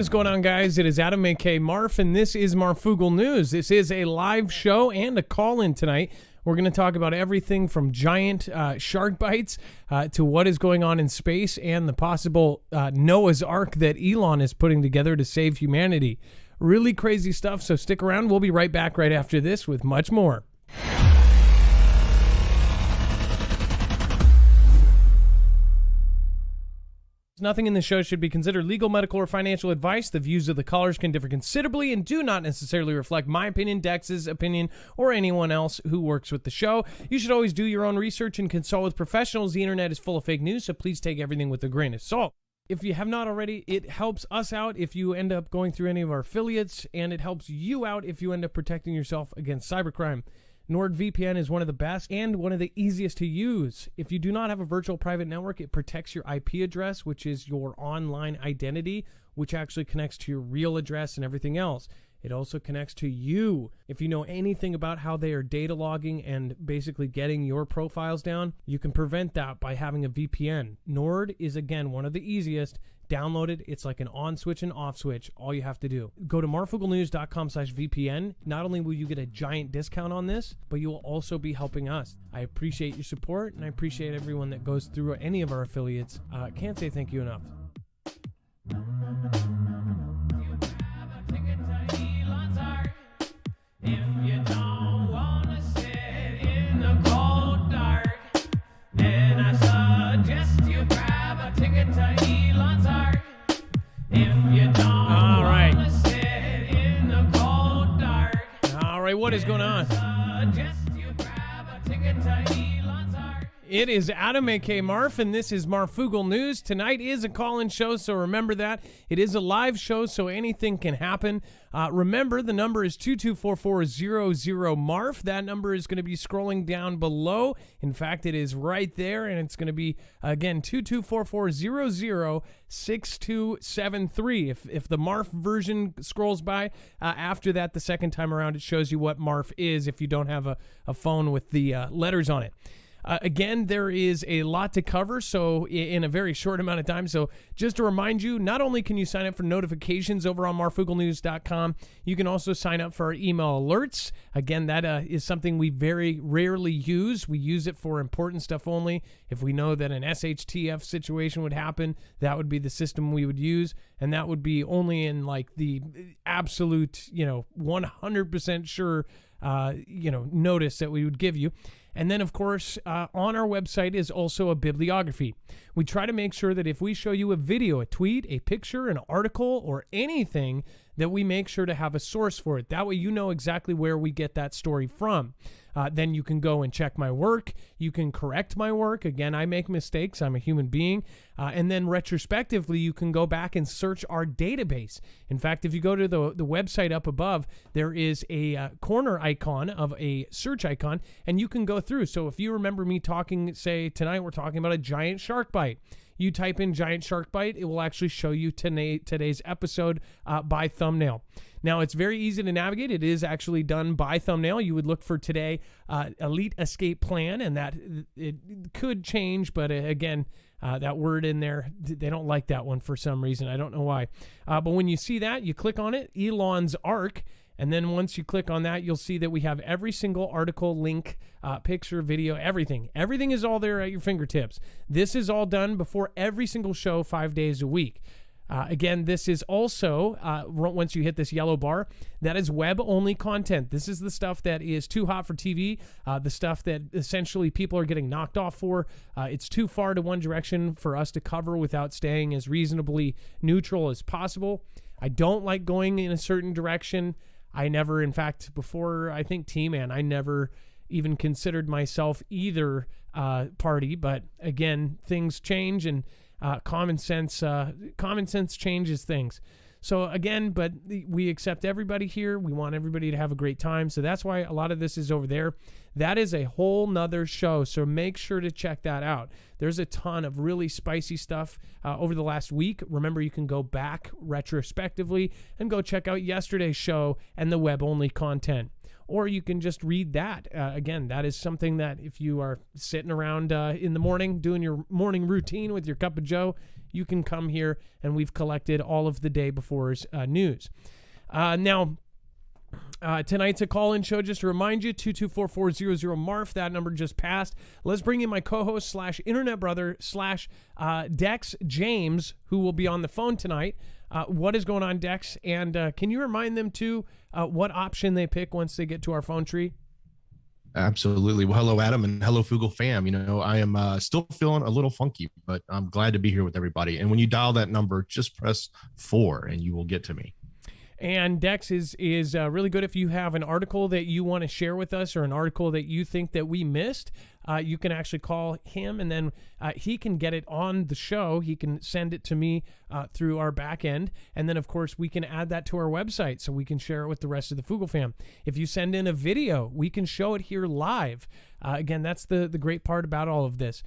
What's going on, guys? It is Adam, aka Marf, and this is Marfoogle News. This is a live show and a call-in tonight. We're going to talk about everything from giant shark bites to what is going on in space and the possible Noah's Ark that Elon is putting together to save humanity. Really crazy stuff, so stick around. We'll be right back right after this with much more. Nothing in the show should be considered legal, medical, or financial advice. The views of the callers can differ considerably and do not necessarily reflect my opinion, Dex's opinion, or anyone else who works with the show. You should always do your own research and consult with professionals. The internet is full of fake news, so please take everything with a grain of salt. If you have not already, it helps us out if you end up going through any of our affiliates, and it helps you out if you end up protecting yourself against cybercrime. NordVPN is one of the best and one of the easiest to use. If you do not have a virtual private network, it protects your IP address, which is your online identity, which actually connects to your real address and everything else. It also connects to you. If you know anything about how they are data logging and basically getting your profiles down, you can prevent that by having a VPN. Nord is, again, one of the easiest. Download it. It's like an on switch and off switch. All you have to do. Go to marfooglenews.com/VPN. Not only will you get a giant discount on this, but you will also be helping us. I appreciate your support, and I appreciate everyone that goes through any of our affiliates. Can't say thank you enough. If you don't wanna sit in the cold dark, then I suggest you grab a ticket to Elon's Ark. If you don't wanna sit in the cold dark. All right, what is going on? Suggest you grab a ticket to Elon's Ark. It is Adam, aka Marf, and this is Marfoogle News. Tonight is a call-in show, so remember that. It is a live show, so anything can happen. Remember, the number is 224-400-MARF. That number is going to be scrolling down below. In fact, it is right there, and it's going to be, again, 224-400-6273. If the Marf version scrolls by, after that, the second time around, it shows you what Marf is if you don't have a phone with the letters on it. Again, there is a lot to cover, so in a very short amount of time. So just to remind you, not only can you sign up for notifications over on marfooglenews.com, you can also sign up for our email alerts. Again, that is something we very rarely use. We use it for important stuff only. If we know that an SHTF situation would happen, that would be the system we would use, and that would be only in like the absolute, 100% sure, notice that we would give you. And then, of course, on our website is also a bibliography. We try to make sure that if we show you a video, a tweet, a picture, an article, or anything, that we make sure to have a source for it. That way you know exactly where we get that story from. Then you can go and check my work. You can correct my work. Again, I make mistakes. I'm a human being. And then retrospectively, you can go back and search our database. In fact, if you go to the website up above, there is a corner icon of a search icon, and you can go through. So if you remember me talking, say tonight we're talking about a giant shark bite. You type in giant shark bite, it will actually show you today's episode by thumbnail. Now, it's very easy to navigate. It is actually done by thumbnail. You would look for today, elite escape plan, and that it could change, but again, that word in there, they don't like that one for some reason. I don't know why. But when you see that, you click on it, Elon's Ark, and then once you click on that, you'll see that we have every single article, link, picture, video, everything. Everything is all there at your fingertips. This is all done before every single show 5 days a week. Again, this is also, once you hit this yellow bar, that is web-only content. This is the stuff that is too hot for TV, the stuff that essentially people are getting knocked off for. It's too far to one direction for us to cover without staying as reasonably neutral as possible. I don't like going in a certain direction. I never, in fact, before I think T-Man, I never even considered myself either party. But again, things change, and common sense changes things. So again, but we accept everybody here. We want everybody to have a great time. So that's why a lot of this is over there. That is a whole nother show. So make sure to check that out. There's a ton of really spicy stuff over the last week. Remember, you can go back retrospectively and go check out yesterday's show and the web-only content. Or you can just read that. Again, that is something that if you are sitting around in the morning doing your morning routine with your cup of joe, you can come here, and we've collected all of the day before's news. Now, tonight's a call-in show. Just to remind you, 224-400-MARF. That number just passed. Let's bring in my co-host / internet brother / Dex James, who will be on the phone tonight. What is going on, Dex? And can you remind them, too, what option they pick once they get to our phone tree? Absolutely. Well, hello, Adam, and hello, Foogle fam. You know, I am still feeling a little funky, but I'm glad to be here with everybody. And when you dial that number, just press 4 and you will get to me. And Dex is really good. If you have an article that you want to share with us, or an article that you think that we missed, you can actually call him, and then he can get it on the show. He can send it to me through our back end, and then, of course, we can add that to our website so we can share it with the rest of the Foogle fam. If you send in a video, we can show it here live. Again, that's the great part about all of this.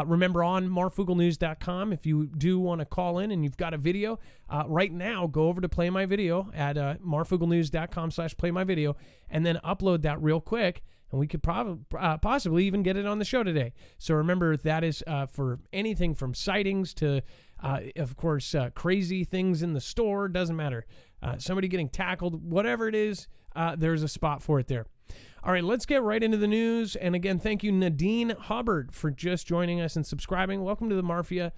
Remember, on marfooglenews.com, if you do want to call in and you've got a video, right now, go over to Play My Video at marfooglenews.com/Play My Video, and then upload that real quick, and we could possibly even get it on the show today. So remember, that is for anything from sightings to, of course, crazy things in the store. Doesn't matter. Somebody getting tackled, whatever it is, there's a spot for it there. All right, let's get right into the news. And again, thank you, Nadine Hubbard, for just joining us and subscribing. Welcome to the Mafia.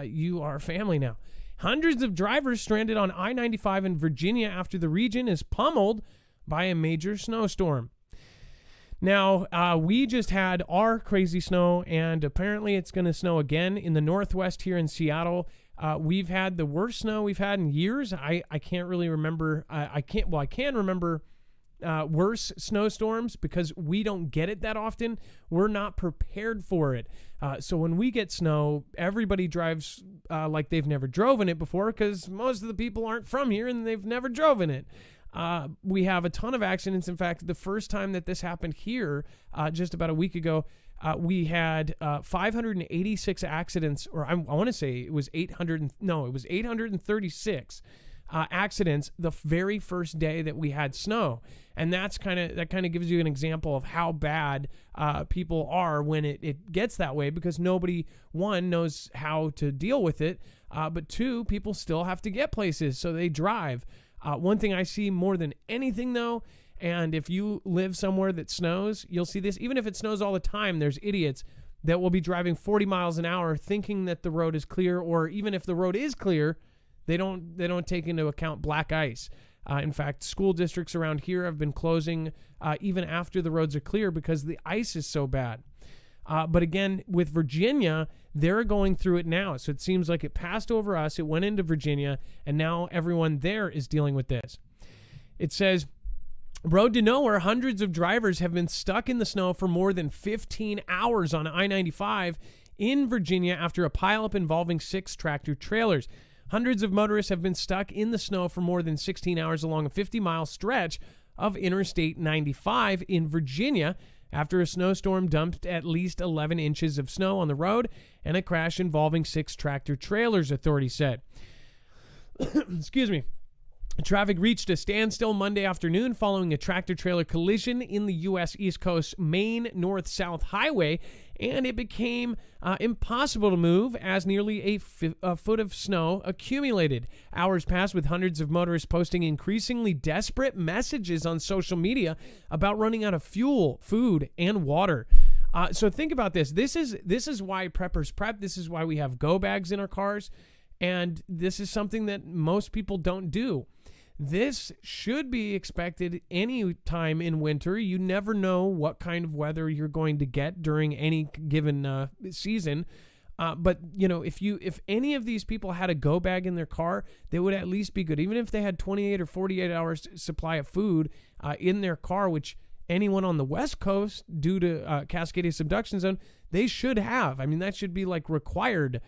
You are family now. Hundreds of drivers stranded on I-95 in Virginia after the region is pummeled by a major snowstorm. Now, we just had our crazy snow, and apparently it's going to snow again in the Northwest here in Seattle. We've had the worst snow we've had in years. I can't really remember. I can remember worse snowstorms because we don't get it that often. We're not prepared for it. So when we get snow, everybody drives like they've never driven it before, because most of the people aren't from here and they've never driven it. We have a ton of accidents. In fact, the first time that this happened here, just about a week ago, we had 586 accidents, or I want to say it was 836 accidents the very first day that we had snow. And that kind of gives you an example of how bad people are when it gets that way, because nobody, one, knows how to deal with it, but two, people still have to get places, so they drive. One thing I see more than anything, though, and if you live somewhere that snows, you'll see this. Even if it snows all the time, there's idiots that will be driving 40 miles an hour thinking that the road is clear, or even if the road is clear, they don't take into account black ice. In fact, school districts around here have been closing even after the roads are clear because the ice is so bad. But again, with Virginia, they're going through it now. So it seems like it passed over us, it went into Virginia, and now everyone there is dealing with this. It says, road to nowhere, hundreds of drivers have been stuck in the snow for more than 15 hours on I-95 in Virginia after a pileup involving 6 tractor trailers. Hundreds of motorists have been stuck in the snow for more than 16 hours along a 50-mile stretch of Interstate 95 in Virginia after a snowstorm dumped at least 11 inches of snow on the road and a crash involving 6 tractor trailers, authorities said. Excuse me. Traffic reached a standstill Monday afternoon following a tractor-trailer collision in the U.S. East Coast Main North-South Highway, and it became impossible to move as nearly a foot of snow accumulated. Hours passed with hundreds of motorists posting increasingly desperate messages on social media about running out of fuel, food, and water. So think about this. This is why preppers prep. This is why we have go bags in our cars, and this is something that most people don't do. This should be expected any time in winter. You never know what kind of weather you're going to get during any given season. But you know, if any of these people had a go bag in their car, they would at least be good. Even if they had 28 or 48 hours supply of food in their car, which anyone on the West Coast, due to Cascadia subduction zone, they should have. I mean, that should be like required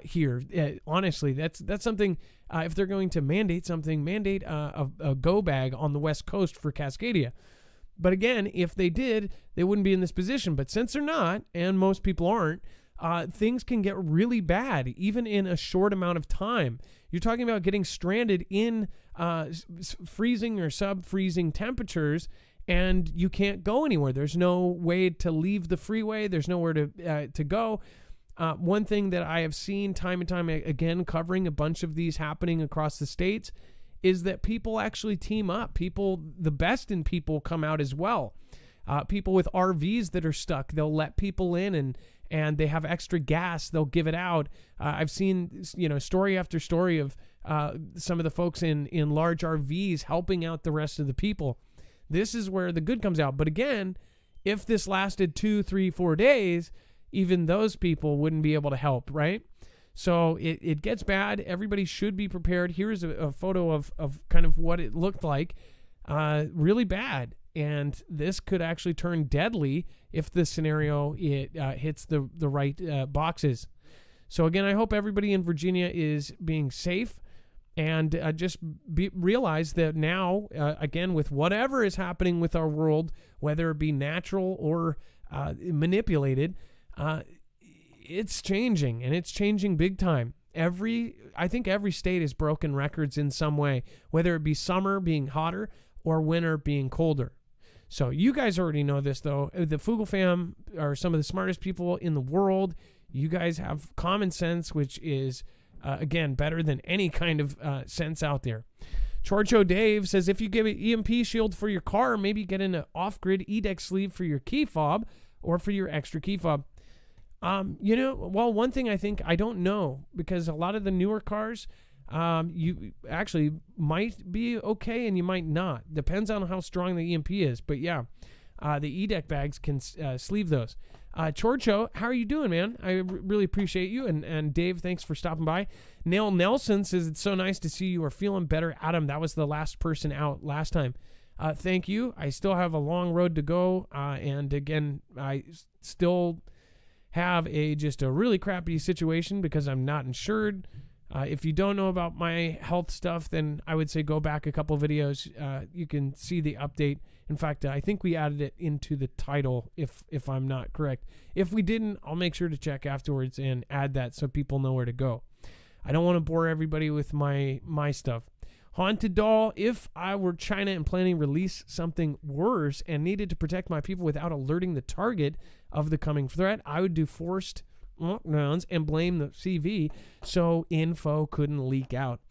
here. Honestly, that's something. If they're going to mandate something, mandate a go bag on the West Coast for Cascadia. But again, if they did, they wouldn't be in this position. But since they're not, and most people aren't, things can get really bad, even in a short amount of time. You're talking about getting stranded in freezing or sub-freezing temperatures, and you can't go anywhere. There's no way to leave the freeway. There's nowhere to go. One thing that I have seen time and time again, covering a bunch of these happening across the states, is that people actually team up. The best in people come out as well. People with RVs that are stuck, they'll let people in, and they have extra gas, they'll give it out. I've seen, story after story of some of the folks in large RVs helping out the rest of the people. This is where the good comes out. But again, if this lasted 2, 3, 4 days, even those people wouldn't be able to help, right? So it gets bad. Everybody should be prepared. Here's a photo of kind of what it looked like. Really bad. And this could actually turn deadly if the scenario hits the right boxes. So again, I hope everybody in Virginia is being safe, and realize that now, again, with whatever is happening with our world, whether it be natural or manipulated, it's changing, and it's changing big time. I think every state has broken records in some way, whether it be summer being hotter or winter being colder. So you guys already know this, though. The Foogle fam are some of the smartest people in the world. You guys have common sense, which is, again, better than any kind of sense out there. Chorcho Dave says, if you give an EMP shield for your car, maybe get an off-grid EDEX sleeve for your key fob or for your extra key fob. One thing I don't know, because a lot of the newer cars, you actually might be okay and you might not. Depends on how strong the EMP is. But yeah, the EDEC bags can sleeve those. Chorcho, how are you doing, man? I really appreciate you. And Dave, thanks for stopping by. Neil Nelson says, it's so nice to see you are feeling better. Adam, that was the last person out last time. Thank you. I still have a long road to go. And again, I still have just a really crappy situation because I'm not insured. If you don't know about my health stuff, then I would say go back a couple videos. You can see the update. In fact, I think we added it into the title, if I'm not correct. If we didn't, I'll make sure to check afterwards and add that so people know where to go. I don't want to bore everybody with my stuff. Haunted Doll, if I were China and planning to release something worse and needed to protect my people without alerting the target of the coming threat, I would do forced lockdowns and blame the CV so info couldn't leak out.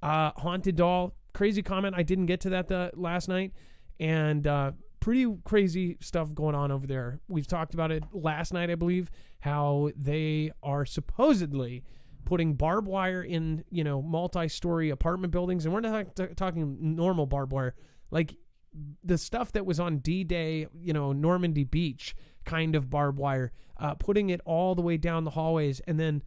Haunted Doll, crazy comment. I didn't get to that last night, and pretty crazy stuff going on over there. We've talked about it last night, I believe, how they are supposedly putting barbed wire in, multi-story apartment buildings. And we're not talking normal barbed wire, like the stuff that was on D-Day, Normandy Beach kind of barbed wire, putting it all the way down the hallways, and then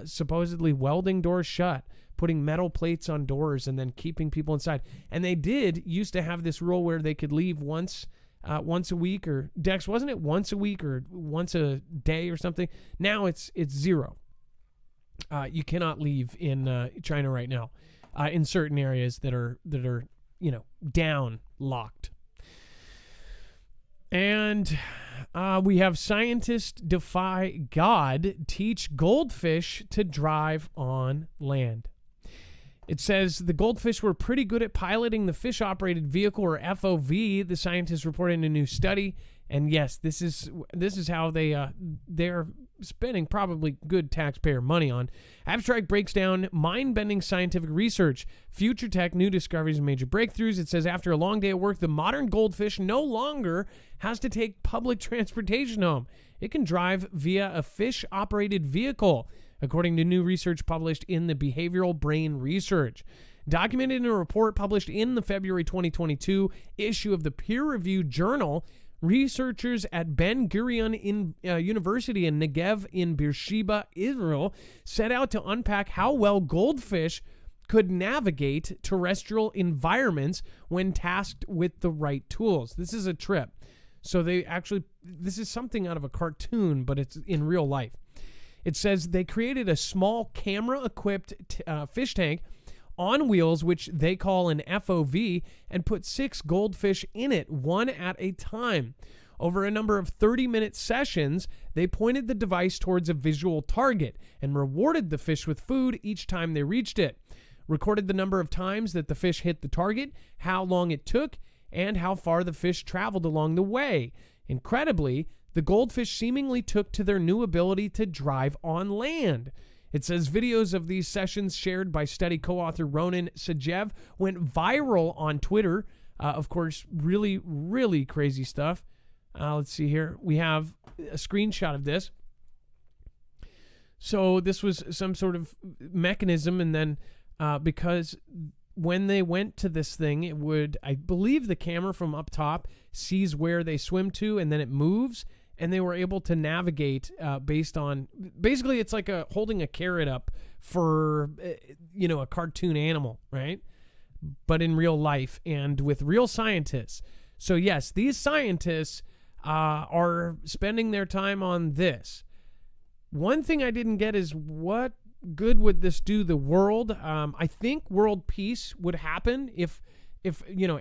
supposedly welding doors shut, putting metal plates on doors, and then keeping people inside. And they used to have this rule where they could leave once a week, or Dex, wasn't it once a week or once a day or something? Now it's 0. You cannot leave in China right now, in certain areas that are down locked. And we have scientists defy God, teach goldfish to drive on land. It says the goldfish were pretty good at piloting the fish-operated vehicle, or FOV. The scientists reported in a new study. And yes, this is how they're spending probably good taxpayer money on. Abstract breaks down mind-bending scientific research, future tech, new discoveries, and major breakthroughs. It says after a long day at work, the modern goldfish no longer has to take public transportation home. It can drive via a fish-operated vehicle, according to new research published in the Behavioral Brain Research. Documented in a report published in the February 2022 issue of the peer-reviewed journal, researchers at Ben Gurion University in Negev in Beersheba, Israel, set out to unpack how well goldfish could navigate terrestrial environments when tasked with the right tools. This is a trip. So this is something out of a cartoon, but it's in real life. It says they created a small camera-equipped fish tank on wheels, which they call an FOV, and put 6 goldfish in it, one at a time. Over a number of 30-minute sessions, they pointed the device towards a visual target and rewarded the fish with food each time they reached it, recorded the number of times that the fish hit the target, how long it took, and how far the fish traveled along the way. Incredibly, the goldfish seemingly took to their new ability to drive on land. It says videos of these sessions shared by study co-author Ronan Sajev went viral on Twitter. Of course, really, really crazy stuff. Let's see here. We have a screenshot of this. So this was some sort of mechanism, and then because when they went to this thing, it would, I believe the camera from up top sees where they swim to, and then it moves, and they were able to navigate based on, basically it's like holding a carrot up for, a cartoon animal, right? But in real life and with real scientists. So yes, these scientists are spending their time on this. One thing I didn't get is what good would this do the world? I think world peace would happen if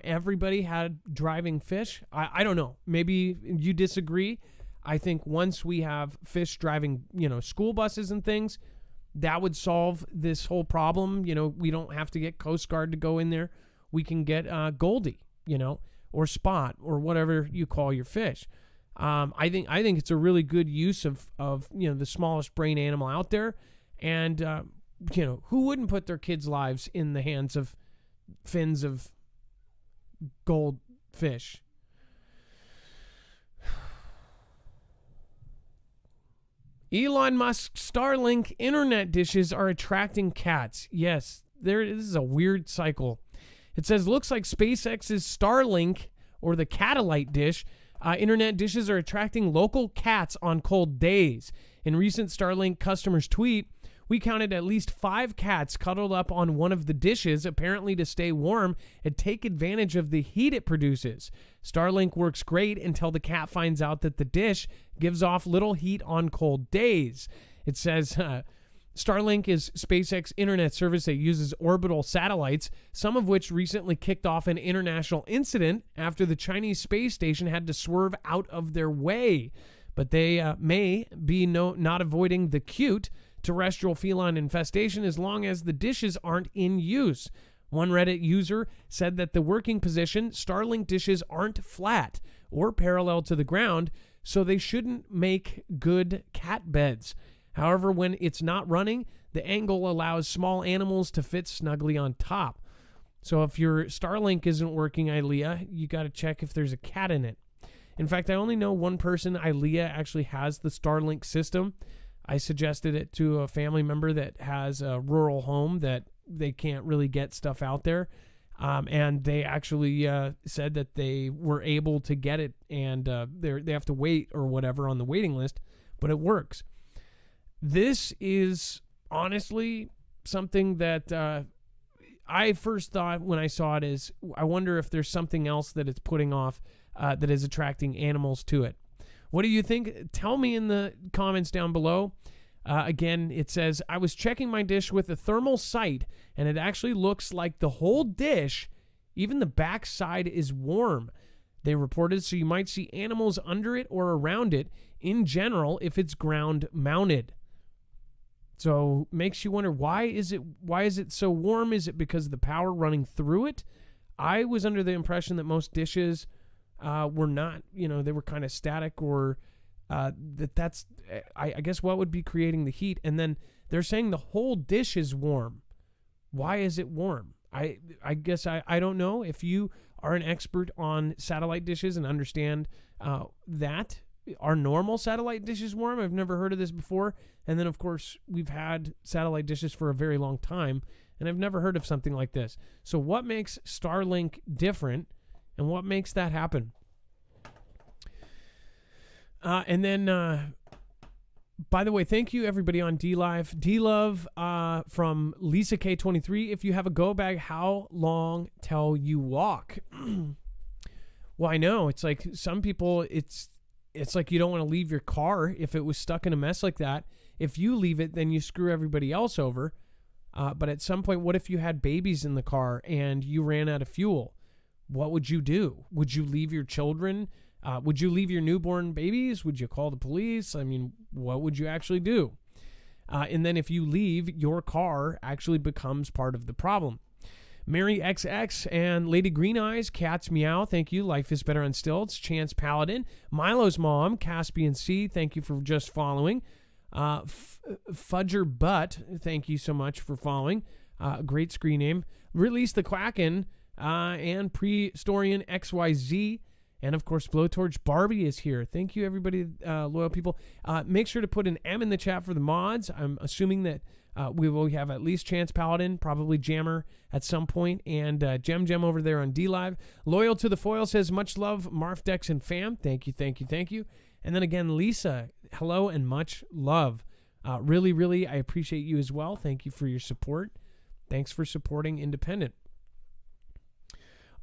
everybody had driving fish. I don't know. Maybe you disagree. I think once we have fish driving, school buses and things, that would solve this whole problem. We don't have to get Coast Guard to go in there. We can get Goldie, or Spot, or whatever you call your fish. I think it's a really good use of the smallest brain animal out there, and who wouldn't put their kids' lives in the hands of fins of goldfish? Elon Musk's Starlink internet dishes are attracting cats. Yes, this is a weird cycle. It says, looks like SpaceX's Starlink, or the Catalyte dish, internet dishes are attracting local cats on cold days. In recent Starlink customers' tweet, we counted at least 5 cats cuddled up on one of the dishes, apparently to stay warm and take advantage of the heat it produces. Starlink works great until the cat finds out that the dish gives off little heat on cold days. It says, Starlink is SpaceX internet service that uses orbital satellites, some of which recently kicked off an international incident after the Chinese space station had to swerve out of their way. But they may be not avoiding the cute terrestrial feline infestation as long as the dishes aren't in use. One Reddit user said that the working position, Starlink dishes aren't flat or parallel to the ground, so they shouldn't make good cat beds. However, when it's not running, the angle allows small animals to fit snugly on top. So if your Starlink isn't working, Ilea, you got to check if there's a cat in it. In fact, I only know one person, Ilea, actually has the Starlink system. I suggested it to a family member that has a rural home that they can't really get stuff out there. And they actually said that they were able to get it, and they have to wait or whatever on the waiting list, but it works. This is honestly something that I first thought when I saw it is, I wonder if there's something else that it's putting off that is attracting animals to it. What do you think? Tell me in the comments down below. Again, it says, I was checking my dish with a thermal sight, and it actually looks like the whole dish, even the back side, is warm. They reported, so you might see animals under it or around it in general if it's ground mounted. So makes you wonder, why is it so warm? Is it because of the power running through it? I was under the impression that most dishes were not, they were kind of static, or that's I guess what would be creating the heat. And then they're saying the whole dish is warm. Why is it warm? I guess I don't know. If you are an expert on satellite dishes and understand that, are normal satellite dishes warm? I've never heard of this before. And then, of course, we've had satellite dishes for a very long time, and I've never heard of something like this. So what makes Starlink different, and what makes that happen? And then, by the way, thank you everybody on DLive. D-Love from Lisa K23. If you have a go bag, how long till you walk? Well, I know it's like some people, it's like you don't want to leave your car if it was stuck in a mess like that. If you leave it, then you screw everybody else over. But at some point, what if you had babies in the car and you ran out of fuel? What would you do? Would you leave your children? Would you leave your newborn babies? Would you call the police? I mean, what would you actually do? And then if you leave, your car actually becomes part of the problem. Mary XX and Lady Green Eyes, Cats Meow, thank you. Life is Better on Stilts. Chance Paladin, Milo's Mom, Caspian C, thank you for just following. Fudger Butt, thank you so much for following. Great screen name. Release the Quacken, and Prehistorian XYZ. And, of course, Blowtorch Barbie is here. Thank you, everybody, loyal people. Make sure to put an M in the chat for the mods. I'm assuming that we will have at least Chance Paladin, probably Jammer at some point, and Gem over there on D-Live. Loyal to the Foil says, much love, Marf, Dex, and fam. Thank you, thank you, thank you. And then again, Lisa, hello and much love. Really, really, I appreciate you as well. Thank you for your support. Thanks for supporting Independent.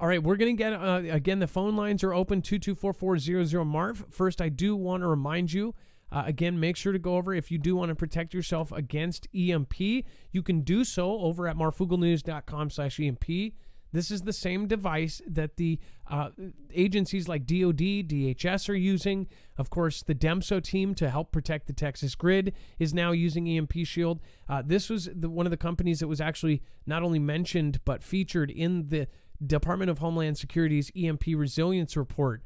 All right, we're going to get, again, the phone lines are open, 224-400-MARF. First, I do want to remind you, again, make sure to go over, if you do want to protect yourself against EMP, you can do so over at marfooglenews.com/EMP. This is the same device that the agencies like DOD, DHS are using. Of course, the DEMSO team to help protect the Texas grid is now using EMP Shield. This was one of the companies that was actually not only mentioned but featured in the Department of Homeland Security's EMP Resilience Report.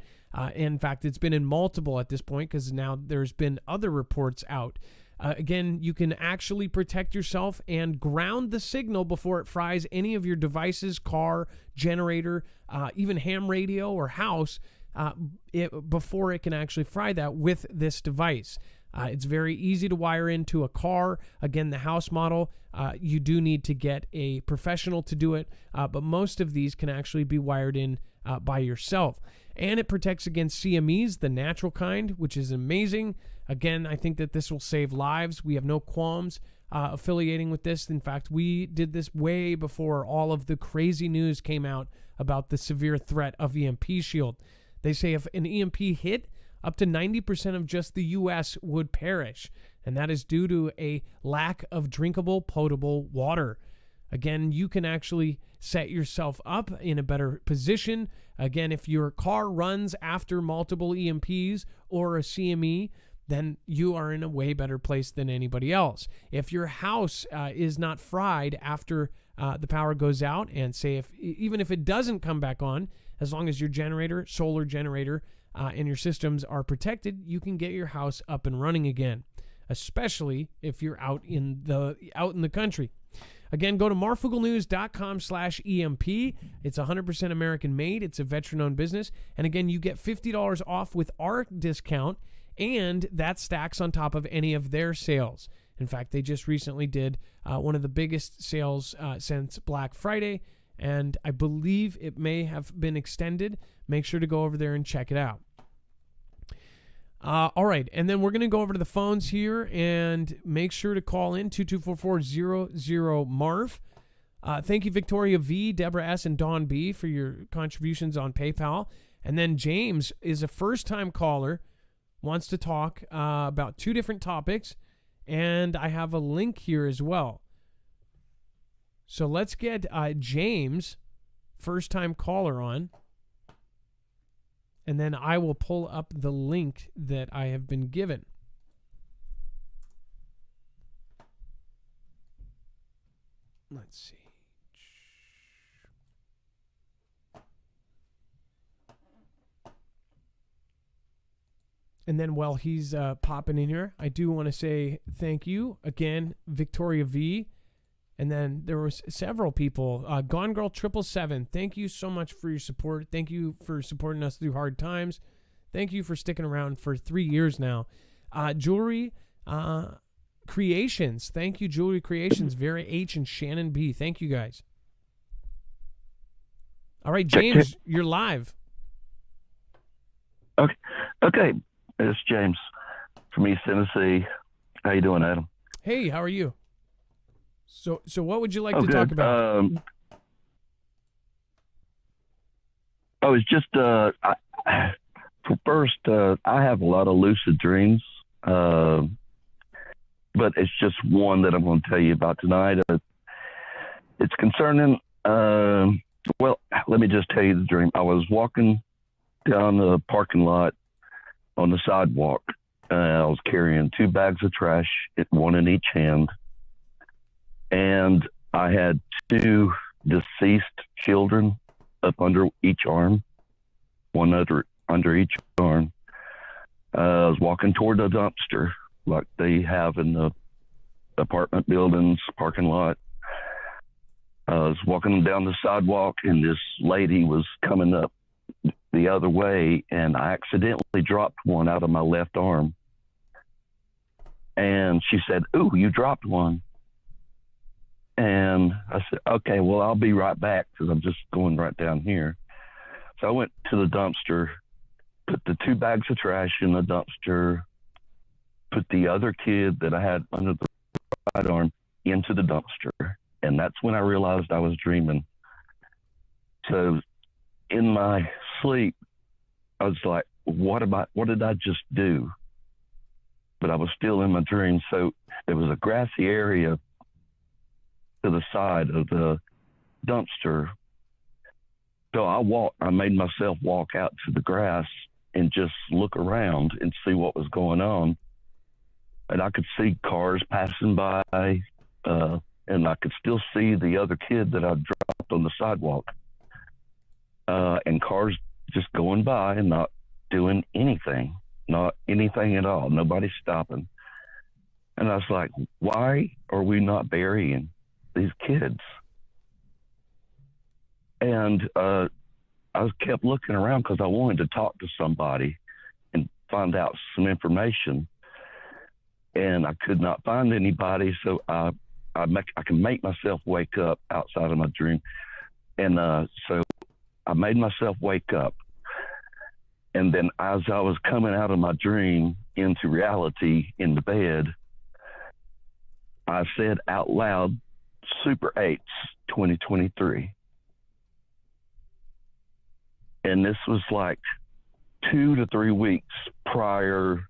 In fact, it's been in multiple at this point because now there's been other reports out. Again, you can actually protect yourself and ground the signal before it fries any of your devices, car, generator, even ham radio or house, before it can actually fry that with this device. It's very easy to wire into a car. Again, the house model, you do need to get a professional to do it, but most of these can actually be wired in by yourself. And it protects against CMEs, the natural kind, which is amazing. Again, I think that this will save lives. We have no qualms affiliating with this. In fact, we did this way before all of the crazy news came out about the severe threat of EMP Shield. They say if an EMP hit, up to 90% of just the U.S. would perish, and that is due to a lack of drinkable, potable water. Again, you can actually set yourself up in a better position. Again, if your car runs after multiple EMPs or a CME, then you are in a way better place than anybody else. If your house is not fried after the power goes out, and say even if it doesn't come back on, as long as your generator, solar generator, and your systems are protected, you can get your house up and running again, especially if you're out in the country. Again, go to marfooglenews.com/EMP. It's 100% American made. It's a veteran-owned business. And again, you get $50 off with our discount, and that stacks on top of any of their sales. In fact, they just recently did one of the biggest sales since Black Friday, and I believe it may have been extended. Make sure to go over there and check it out. All right, and then we're going to go over to the phones here and make sure to call in 224-400-MARF. Thank you, Victoria V, Deborah S, and Dawn B for your contributions on PayPal. And then James is a first-time caller, wants to talk about two different topics, and I have a link here as well. So let's get James, first-time caller, on. And then I will pull up the link that I have been given. Let's see. And then while he's popping in here, I do want to say thank you again, Victoria V. And then there were several people. Gone Girl 777, thank you so much for your support. Thank you for supporting us through hard times. Thank you for sticking around for 3 years now. Jewelry Creations, thank you, Jewelry Creations, Vera H and Shannon B. Thank you, guys. All right, James, you're live. Okay. It's James from East Tennessee. How you doing, Adam? Hey, how are you? So what would you like to talk about? It's just first, I have a lot of lucid dreams, but it's just one that I'm going to tell you about tonight. It's concerning. Well, let me just tell you the dream. I was walking down the parking lot on the sidewalk. I was carrying 2 bags of trash, one in each hand. And I had 2 deceased children up under each arm, one under each arm. I was walking toward a dumpster like they have in the apartment buildings parking lot. I was walking down the sidewalk, and this lady was coming up the other way, and I accidentally dropped one out of my left arm. And she said, "Ooh, you dropped one." And I said, "Okay, well, I'll be right back because I'm just going right down here." So I went to the dumpster, put the 2 bags of trash in the dumpster, put the other kid that I had under the right arm into the dumpster. And that's when I realized I was dreaming. So in my sleep, I was like, what did I just do? But I was still in my dream. So there was a grassy area to the side of the dumpster. So I made myself walk out to the grass and just look around and see what was going on. And I could see cars passing by, and I could still see the other kid that I dropped on the sidewalk, and cars just going by and not doing anything, not anything at all. Nobody stopping. And I was like, why are we not burying these kids? And I kept looking around because I wanted to talk to somebody and find out some information. And I could not find anybody, so I can make myself wake up outside of my dream. And so I made myself wake up. And then as I was coming out of my dream into reality in the bed, I said out loud, Super 8's 2023. And this was like 2 to 3 weeks prior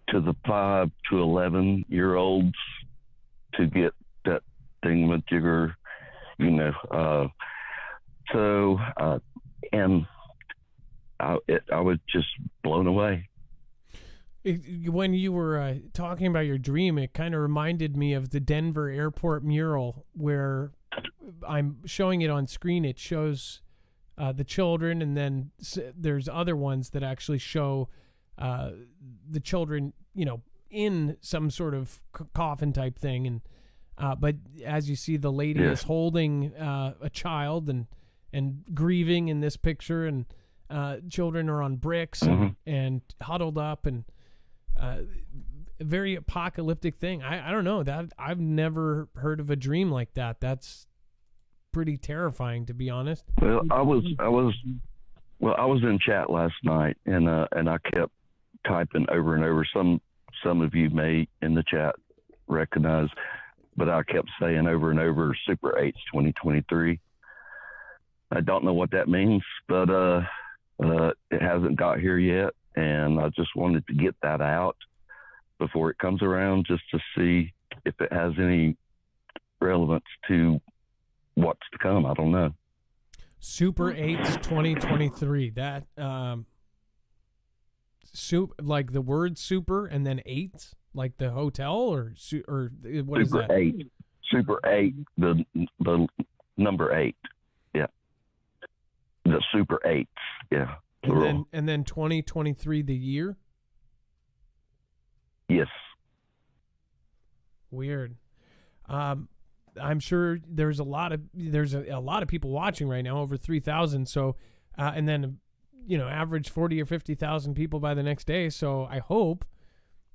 to the 5 to 11-year-olds to get that thingamajigger, and I was just blown away. When you were talking about your dream, it kind of reminded me of the Denver airport mural where I'm showing it on screen. It shows the children, and then there's other ones that actually show the children, in some sort of coffin type thing. And but as you see, the lady is holding a child and grieving in this picture, and children are on bricks and huddled up, and a very apocalyptic thing. I don't know, that I've never heard of a dream like that. That's pretty terrifying, to be honest. Well, I was in chat last night, and I kept typing over and over. Some of you may in the chat recognize, but I kept saying over and over, Super 8's 2023. I don't know what that means, but it hasn't got here yet, and I just wanted to get that out before it comes around, just to see if it has any relevance to what's to come. I don't know. Super 8's 2023. That like the word super and then 8, like the hotel, or what is that? Super 8. Super 8. The number 8. Yeah. The Super 8. Yeah. And then 2023, the year. Yes. Weird. I'm sure there's a lot of people watching right now, over 3,000. So, and then, average 40 or 50,000 people by the next day. So I hope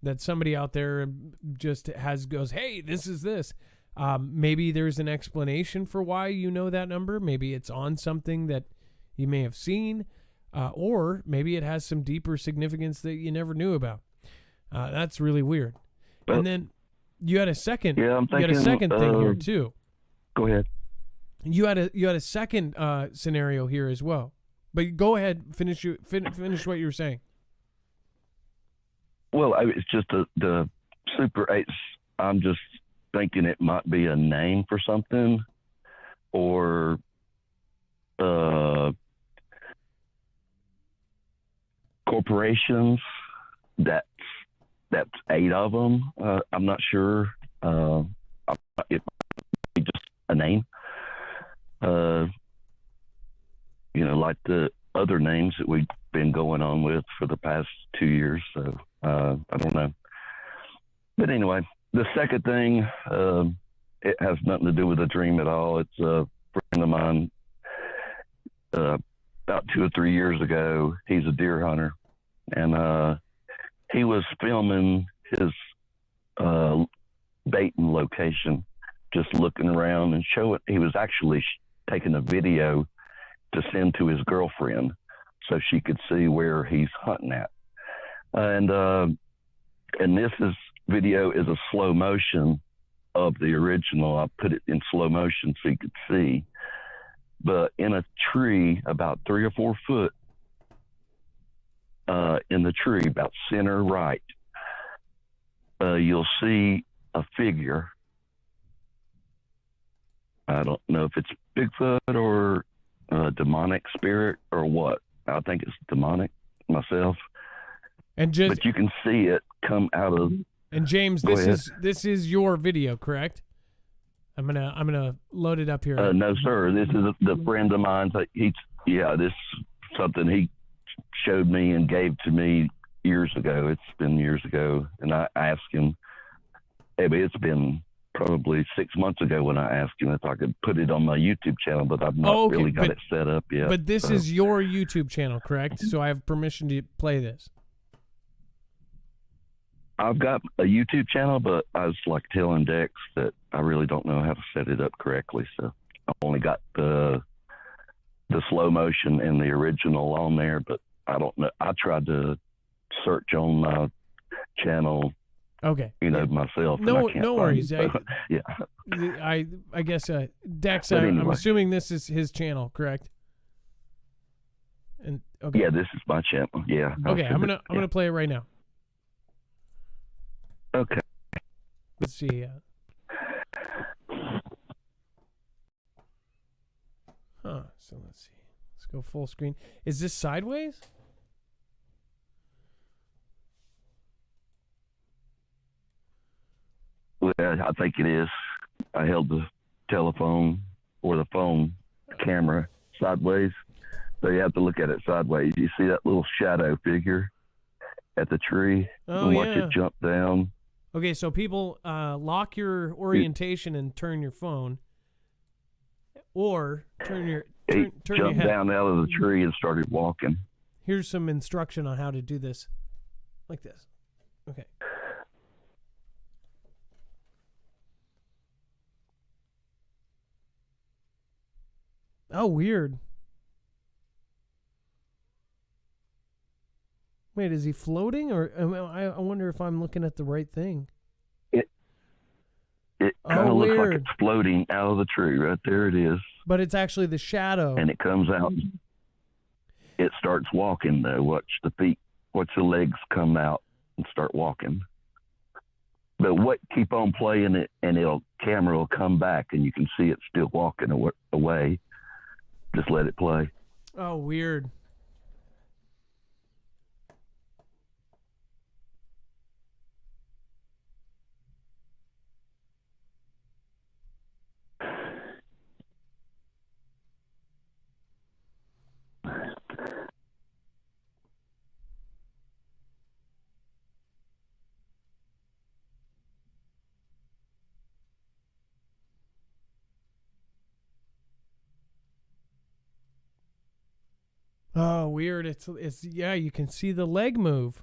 that somebody out there just goes, hey, this is this. Maybe there's an explanation for why you know that number. Maybe it's on something that you may have seen, or maybe it has some deeper significance that you never knew about. That's really weird. Well, and then you had a second. Yeah, I'm thinking, you had a second thing here too. Go ahead. You had a second scenario here as well. But go ahead, finish what you were saying. Well, it's just the Super 8. I'm just thinking it might be a name for something, or corporations. That's 8 of them. I'm not sure. It might be just a name. like the other names that we've been going on with for the past 2 years. So I don't know. But anyway, the second thing, it has nothing to do with a dream at all. It's a friend of mine. About 2 or 3 years ago, he's a deer hunter, and he was filming his baiting location, just looking around and showing. He was actually taking a video to send to his girlfriend so she could see where he's hunting at. And this video is a slow motion of the original. I put it in slow motion so you could see. But in a tree about 3 or 4 foot in the tree, about center right, you'll see a figure. I don't know if it's Bigfoot or a demonic spirit or what. I think it's demonic myself. But you can see it come out of. And James, this is your video, correct? I'm gonna load it up here. No, sir. This is the friend of mine. This is something he showed me and gave to me years ago. It's been years ago, and I asked him. It's been probably 6 months ago when I asked him if I could put it on my YouTube channel, but I've not really got it set up yet. But this is your YouTube channel, correct? So I have permission to play this. I've got a YouTube channel, but I was like telling Dex that I really don't know how to set it up correctly. So I only got the slow motion and the original on there, but I don't know. I tried to search on my channel. Okay. Myself. No worries. Yeah. I guess Dex. Anyway. I'm assuming this is his channel, correct? And okay. Yeah, this is my channel. Yeah. Okay, I'm gonna play it right now. Okay. Let's see. So let's see. Let's go full screen. Is this sideways? Well, I think it is. I held the telephone or the phone camera sideways, so you have to look at it sideways. You see that little shadow figure at the tree and watch it jump down. Okay, so people lock your orientation and turn your phone, or turn your head. Jumped down out of the tree and started walking. Here's some instruction on how to do this, like this. Okay. Oh, weird. Wait, is he floating, or I wonder if I'm looking at the right thing? It kind of looks like it's floating out of the tree. Right there it is. But it's actually the shadow. And it comes out. It starts walking, though. Watch the feet. Watch the legs come out and start walking. But keep on playing it, and camera will come back, and you can see it still walking away. Just let it play. Oh, weird. Oh, weird. It's yeah, you can see the leg move.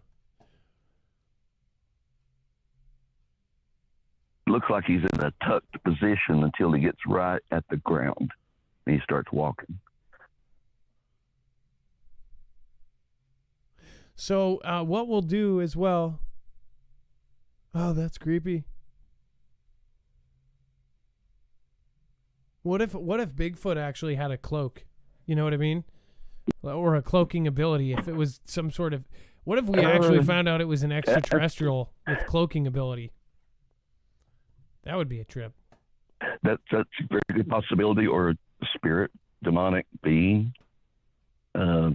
Looks like he's in a tucked position until he gets right at the ground and he starts walking. So what we'll do as well. Oh, that's creepy. What if Bigfoot actually had a cloak? You know what I mean? Or a cloaking ability. If it was some sort of, what if we actually found out it was an extraterrestrial with cloaking ability? That would be a trip. That's a very good possibility, or a spirit, demonic being. I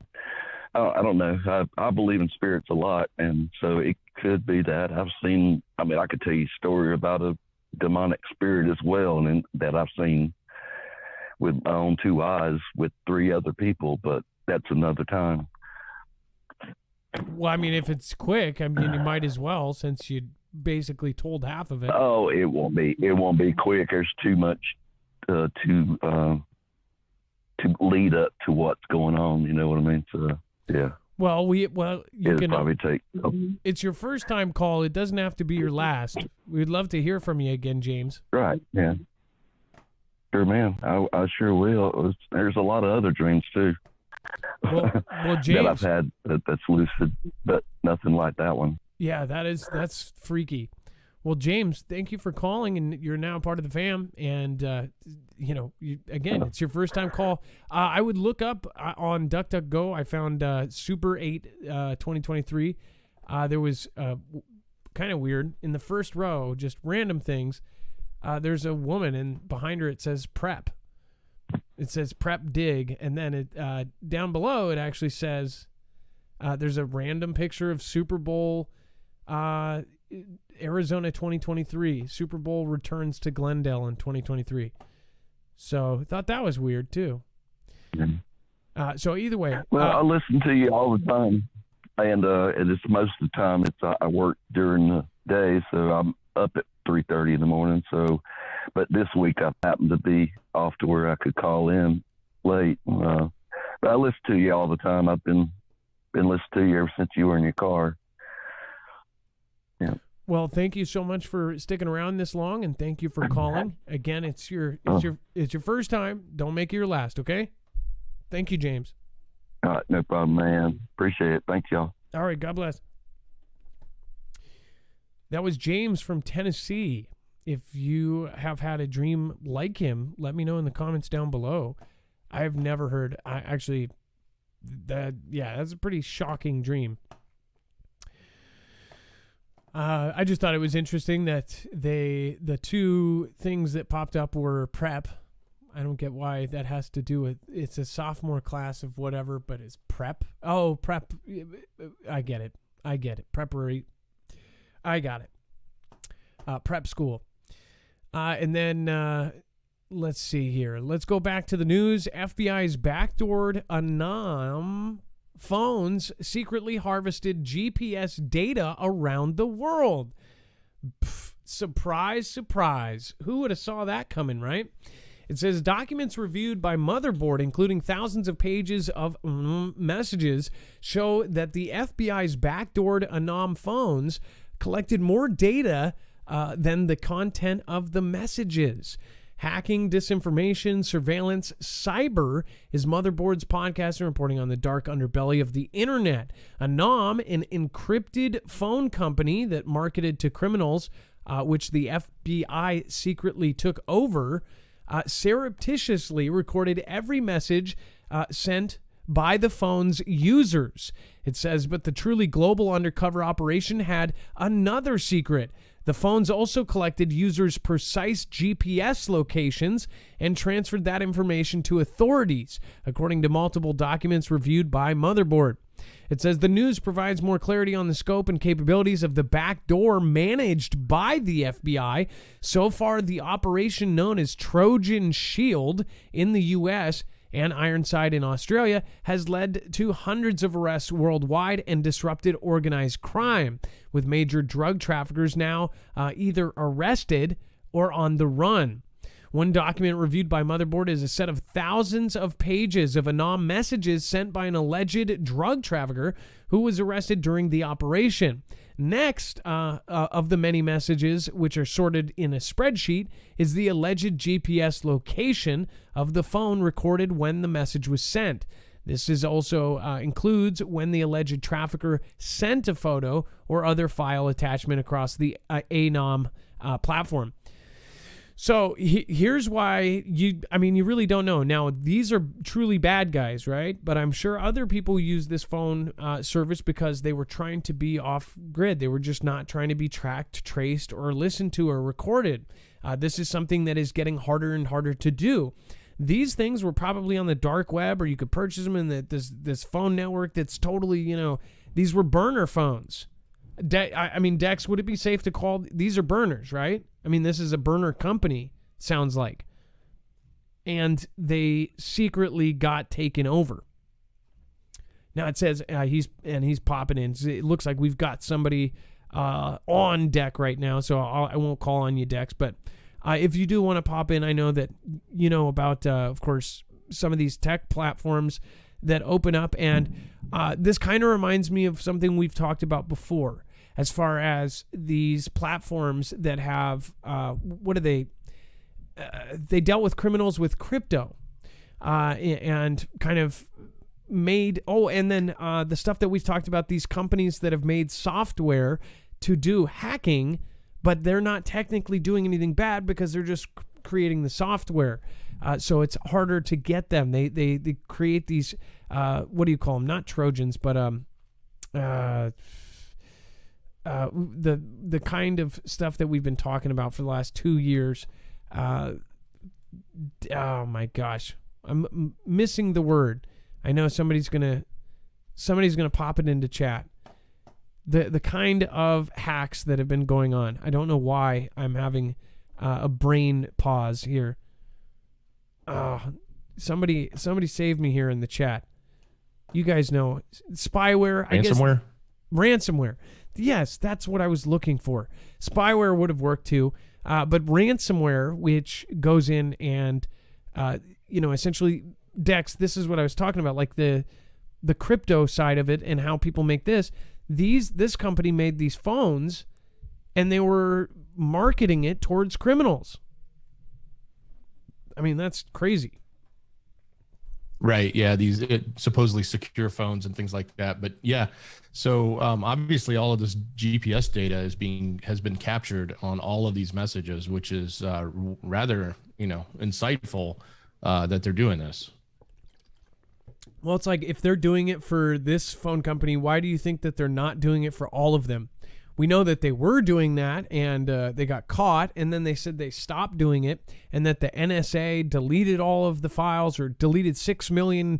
don't know. I believe in spirits a lot, and so it could be that. I could tell you a story about a demonic spirit as well, and that I've seen with my own two eyes with 3 other people, but that's another time. Well, I mean, if it's quick, I mean, you might as well, since you basically told half of it. Oh, it won't be quick. There's too much to lead up to what's going on. You know what I mean? So yeah. Well, you It'll can probably take. It's your first time call. It doesn't have to be your last. We'd love to hear from you again, James. Right. Yeah. Sure, man. I sure will. There's a lot of other dreams too. Well, James, that I've had that's lucid, but nothing like that one. Yeah, that's freaky. Well, James, thank you for calling, and you're now part of the fam. And again, it's your first time call. I would look up on DuckDuckGo. I found Super 8 2023. There was kind of weird in the first row, just random things. There's a woman, and behind her it says prep. It says prep dig, and then it down below it actually says there's a random picture of Super Bowl Arizona 2023. Super Bowl returns to Glendale in 2023. So I thought that was weird too. So either way, well, I listen to you all the time, and it's most of the time I work during the day, so I'm up at 3:30 in the morning. So, but this week I happened to be off to where I could call in late. But I listen to you all the time. I've been listening to you ever since you were in your car. Yeah. Well, thank you so much for sticking around this long, and thank you for calling. Again, it's your first time. Don't make it your last, okay? Thank you, James. All right, no problem, man. Appreciate it. Thank y'all. All right, God bless. That was James from Tennessee. If you have had a dream like him, let me know in the comments down below. I've never heard. That's a pretty shocking dream. I just thought it was interesting that the two things that popped up were prep. I don't get why that has to do with, it's a sophomore class of whatever, but it's prep. Oh, prep. I get it. Preparatory. I got it. Prep school. And then let's see here. Let's go back to the news. FBI's backdoored Anom phones secretly harvested GPS data around the world. Pff, surprise, surprise. Who would have saw that coming, right? It says documents reviewed by Motherboard, including thousands of pages of messages, show that the FBI's backdoored Anom phones collected more data than the content of the messages. Hacking, disinformation, surveillance, cyber is Motherboard's podcast and reporting on the dark underbelly of the internet. Anom, an encrypted phone company that marketed to criminals, which the FBI secretly took over, surreptitiously recorded every message sent by the phone's users. It says, but the truly global undercover operation had another secret. The phones also collected users' precise GPS locations and transferred that information to authorities, according to multiple documents reviewed by Motherboard. It says the news provides more clarity on the scope and capabilities of the backdoor managed by the FBI. So far, the operation known as Trojan Shield in the U.S. and Ironside in Australia has led to hundreds of arrests worldwide and disrupted organized crime, with major drug traffickers now either arrested or on the run. One document reviewed by Motherboard is a set of thousands of pages of Anom messages sent by an alleged drug trafficker who was arrested during the operation. Next of the many messages, which are sorted in a spreadsheet, is the alleged GPS location of the phone recorded when the message was sent. This is also includes when the alleged trafficker sent a photo or other file attachment across the Anom platform. So here's why you really don't know. Now, these are truly bad guys, right? But I'm sure other people use this phone service because they were trying to be off grid. They were just not trying to be tracked, traced, or listened to or recorded. This is something that is getting harder and harder to do. These things were probably on the dark web, or you could purchase them in this phone network that's totally, these were burner phones. Dex, would it be safe to call these are burners, right? I mean, this is a burner company, sounds like. and they secretly got taken over. Now it says he's popping in. It looks like we've got somebody on deck right now, so I won't call on you, Dex. But if you do want to pop in, I know that you know about, of course, some of these tech platforms that open up, and this kind of reminds me of something we've talked about before, as far as these platforms that have what are they? They dealt with criminals with crypto, and kind of made and then the stuff that we've talked about, these companies that have made software to do hacking, but they're not technically doing anything bad because they're just creating the software. So it's harder to get them. They create these what do you call them? Not Trojans, but the kind of stuff that we've been talking about for the last 2 years. Oh my gosh, I'm missing the word. I know somebody's gonna pop it into chat. The kind of hacks that have been going on. I don't know why I'm having a brain pause here. Somebody save me here in the chat. You guys know spyware. Ransomware. Ransomware. Yes, that's what I was looking for. Spyware would have worked too, but ransomware, which goes in and essentially, Dex, this is what I was talking about, like the crypto side of it and how people make this. This company made these phones, and they were marketing it towards criminals. I mean, that's crazy. Right. Yeah. These supposedly secure phones and things like that. But yeah, so obviously all of this GPS data has been captured on all of these messages, which is rather, insightful that they're doing this. Well, it's like, if they're doing it for this phone company, why do you think that they're not doing it for all of them? We know that they were doing that, and they got caught, and then they said they stopped doing it, and that the NSA deleted all of the files, or deleted 6 million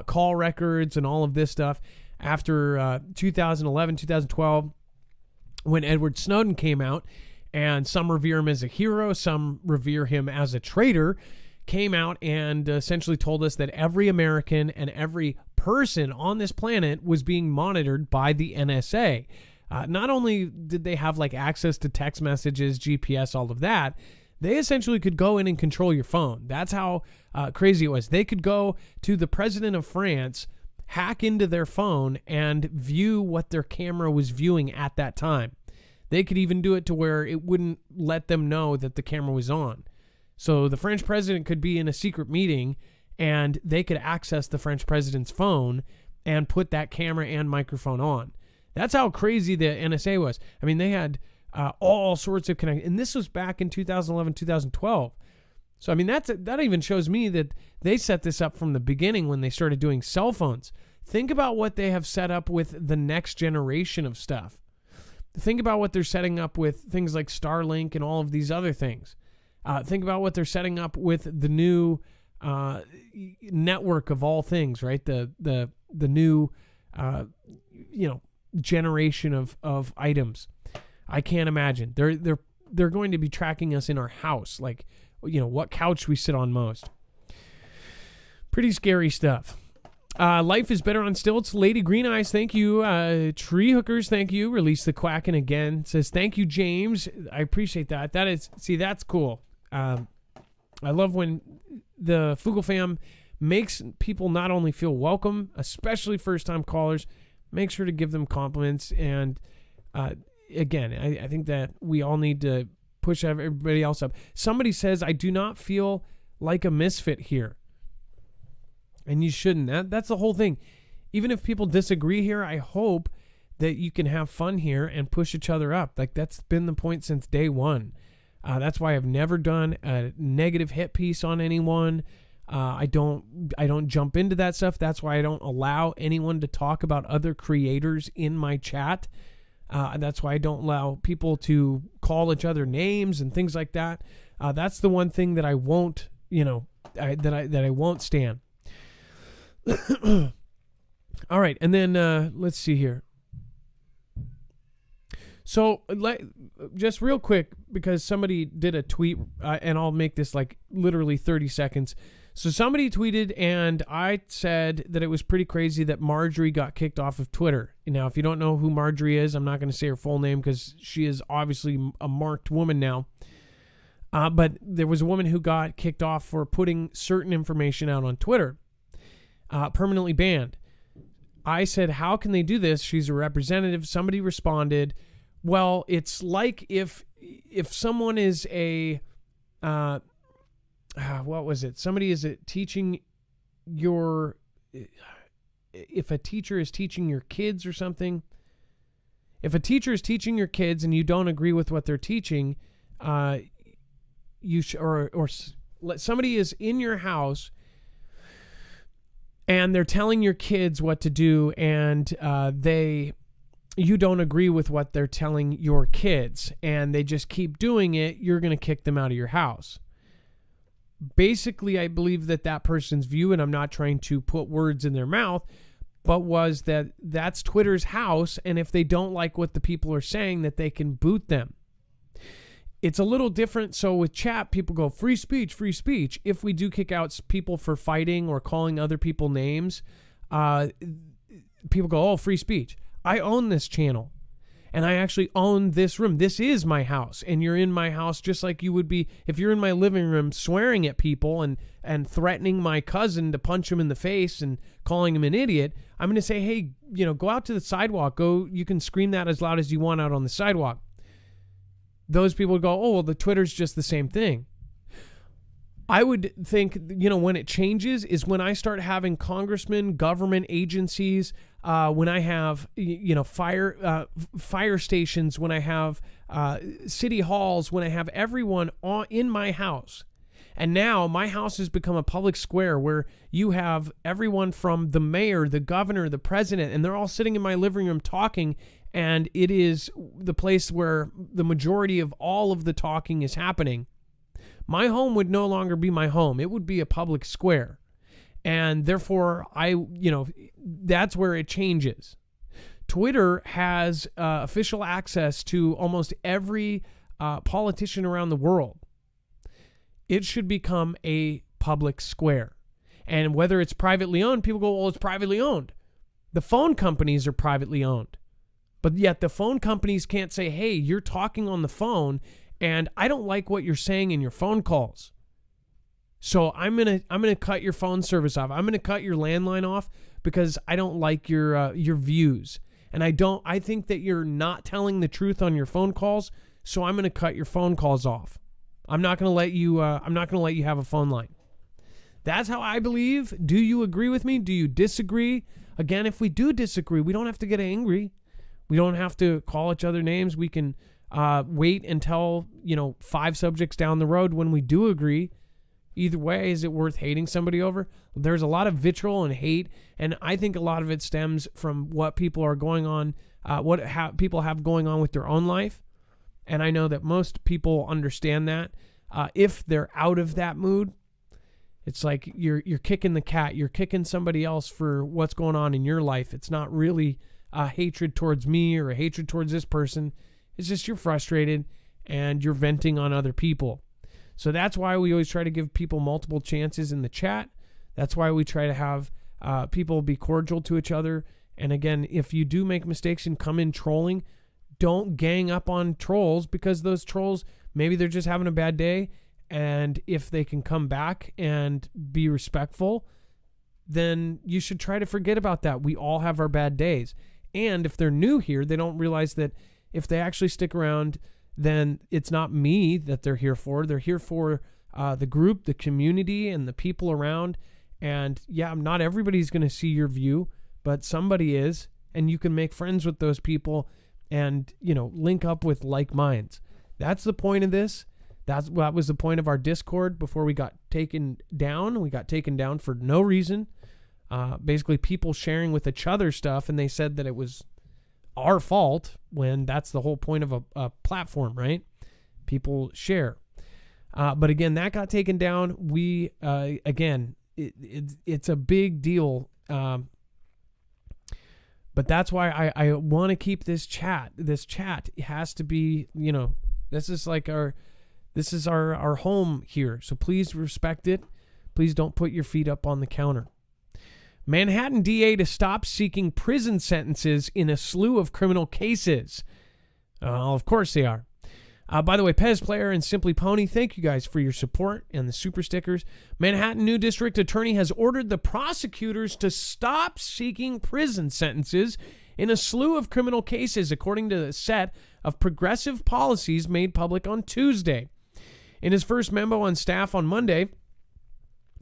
call records and all of this stuff after 2011, 2012, when Edward Snowden came out. And some revere him as a hero, some revere him as a traitor, came out and essentially told us that every American and every person on this planet was being monitored by the NSA. Not only did they have like access to text messages, GPS, all of that, they essentially could go in and control your phone. That's how crazy it was. They could go to the president of France, hack into their phone, and view what their camera was viewing at that time. They could even do it to where it wouldn't let them know that the camera was on. So the French president could be in a secret meeting, and they could access the French president's phone and put that camera and microphone on. That's how crazy the NSA was. I mean, they had all sorts of connections. And this was back in 2011, 2012. So, I mean, that even shows me that they set this up from the beginning when they started doing cell phones. Think about what they have set up with the next generation of stuff. Think about what they're setting up with things like Starlink and all of these other things. Think about what they're setting up with the new network of all things, right? The new, generation of items. I can't imagine. They're going to be tracking us in our house, like, what couch we sit on most. Pretty scary stuff. Life is better on stilts. Lady Green Eyes, thank you. Tree Hookers, thank you. Release the Quacking again. Says, thank you, James. I appreciate that. That's cool. I love when the Foogle fam makes people not only feel welcome, especially first-time callers, make sure to give them compliments. And again, I think that we all need to push everybody else up. Somebody says, I do not feel like a misfit here. And you shouldn't. That's the whole thing. Even if people disagree here, I hope that you can have fun here and push each other up. Like, that's been the point since day one. That's why I've never done a negative hit piece on anyone. I don't jump into that stuff. That's why I don't allow anyone to talk about other creators in my chat. That's why I don't allow people to call each other names and things like that. That's the one thing that I won't, that I won't stand. All right, and then let's see here. So just real quick, because somebody did a tweet, and I'll make this like literally 30 seconds. So somebody tweeted, and I said that it was pretty crazy that Marjorie got kicked off of Twitter. Now, if you don't know who Marjorie is, I'm not going to say her full name because she is obviously a marked woman now. But there was a woman who got kicked off for putting certain information out on Twitter, permanently banned. I said, how can they do this? She's a representative. Somebody responded, well, it's like if someone is a, what was it? Somebody is teaching your, if a teacher is teaching your kids or something. If a teacher is teaching your kids and you don't agree with what they're teaching, somebody is in your house and they're telling your kids what to do, and you don't agree with what they're telling your kids, and they just keep doing it, you're going to kick them out of your house. Basically, I believe that person's view, and I'm not trying to put words in their mouth, but was that that's Twitter's house, and if they don't like what the people are saying, that they can boot them. It's a little different. So with chat, people go, free speech, free speech. If we do kick out people for fighting or calling other people names, people go, oh, free speech. I own this channel, and I actually own this room. This is my house, and you're in my house just like you would be if you're in my living room swearing at people and threatening my cousin to punch him in the face and calling him an idiot. I'm going to say, hey, go out to the sidewalk. You can scream that as loud as you want out on the sidewalk. Those people would go, oh, well, the Twitter's just the same thing. I would think, when it changes is when I start having congressmen, government agencies, when I have, fire stations, when I have city halls, when I have everyone in my house. And now my house has become a public square where you have everyone from the mayor, the governor, the president, and they're all sitting in my living room talking. And it is the place where the majority of all of the talking is happening. My home would no longer be my home. It would be a public square. And therefore, that's where it changes. Twitter has official access to almost every politician around the world. It should become a public square. And whether it's privately owned, people go, well, it's privately owned. The phone companies are privately owned. But yet the phone companies can't say, hey, you're talking on the phone and I don't like what you're saying in your phone calls. So I'm gonna cut your phone service off. I'm gonna cut your landline off because I don't like your views. And I think that you're not telling the truth on your phone calls, so I'm gonna cut your phone calls off. I'm not gonna let you have a phone line. That's how I believe. Do you agree with me? Do you disagree? Again, if we do disagree, we don't have to get angry. We don't have to call each other names. We can wait until, 5 subjects down the road when we do agree. Either way, is it worth hating somebody over? There's a lot of vitriol and hate, and I think a lot of it stems from what people are going on, people have going on with their own life. And I know that most people understand that. If they're out of that mood, it's like you're kicking the cat. You're kicking somebody else for what's going on in your life. It's not really a hatred towards me or a hatred towards this person. It's just you're frustrated and you're venting on other people. So that's why we always try to give people multiple chances in the chat. That's why we try to have people be cordial to each other. And again, if you do make mistakes and come in trolling, don't gang up on trolls, because those trolls, maybe they're just having a bad day. And if they can come back and be respectful, then you should try to forget about that. We all have our bad days. And if they're new here, they don't realize that if they actually stick around, then it's not me that they're here for. They're here for the group, the community, and the people around. And yeah, not everybody's going to see your view, but somebody is. And you can make friends with those people and, link up with like minds. That's the point of this. That was the point of our Discord before we got taken down. We got taken down for no reason. Basically, people sharing with each other stuff, and they said that it was our fault when that's the whole point of a platform, right? People share. But again, that got taken down. We, it's a big deal. But But that's why I want to keep this chat. This chat has to be, this is like our home here. So please respect it. Please don't put your feet up on the counter. Manhattan DA to stop seeking prison sentences in a slew of criminal cases. Of course they are. By the way, Pez Player and Simply Pony, thank you guys for your support and the super stickers. Manhattan New District Attorney has ordered the prosecutors to stop seeking prison sentences in a slew of criminal cases, according to the set of progressive policies made public on Tuesday. In his first memo on staff on Monday,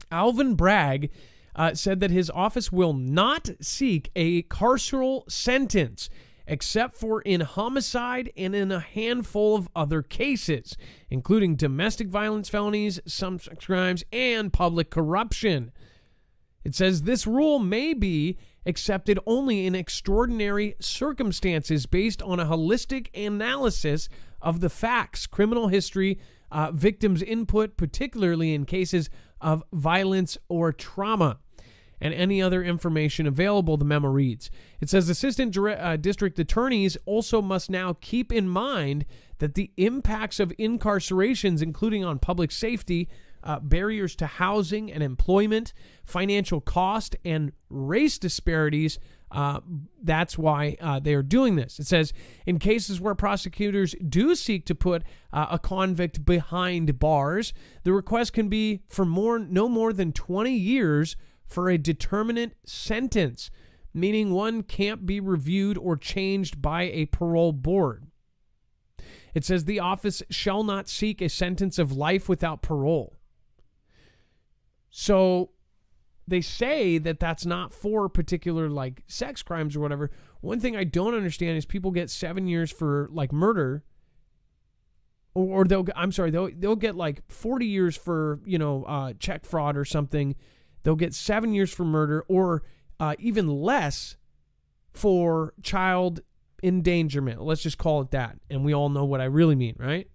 Alvin Bragg said that his office will not seek a carceral sentence except for in homicide and in a handful of other cases, including domestic violence felonies, some sex crimes, and public corruption. It says this rule may be accepted only in extraordinary circumstances based on a holistic analysis of the facts, criminal history, victims' input, particularly in cases of violence or trauma, and any other information available, the memo reads. It says assistant district attorneys also must now keep in mind that the impacts of incarcerations, including on public safety, barriers to housing and employment, financial cost, and race disparities, that's why they are doing this. It says, in cases where prosecutors do seek to put a convict behind bars, the request can be for no more than 20 years for a determinate sentence, meaning one can't be reviewed or changed by a parole board. It says the office shall not seek a sentence of life without parole. So they say that that's not for particular like sex crimes or whatever. One thing I don't understand is people get 7 years for like murder, or they'll get like 40 years for, check fraud or something. They'll get 7 years for murder, or even less for child endangerment. Let's just call it that. And we all know what I really mean, right?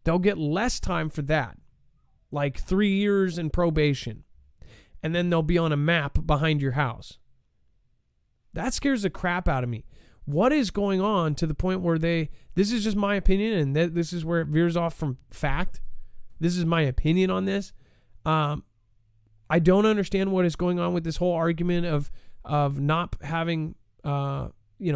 They'll get less time for that, like 3 years in probation. And then they'll be on a map behind your house. That scares the crap out of me. What is going on to the point where this is just my opinion, and this is where it veers off from fact. This is my opinion on this. I don't understand what is going on with this whole argument of not having,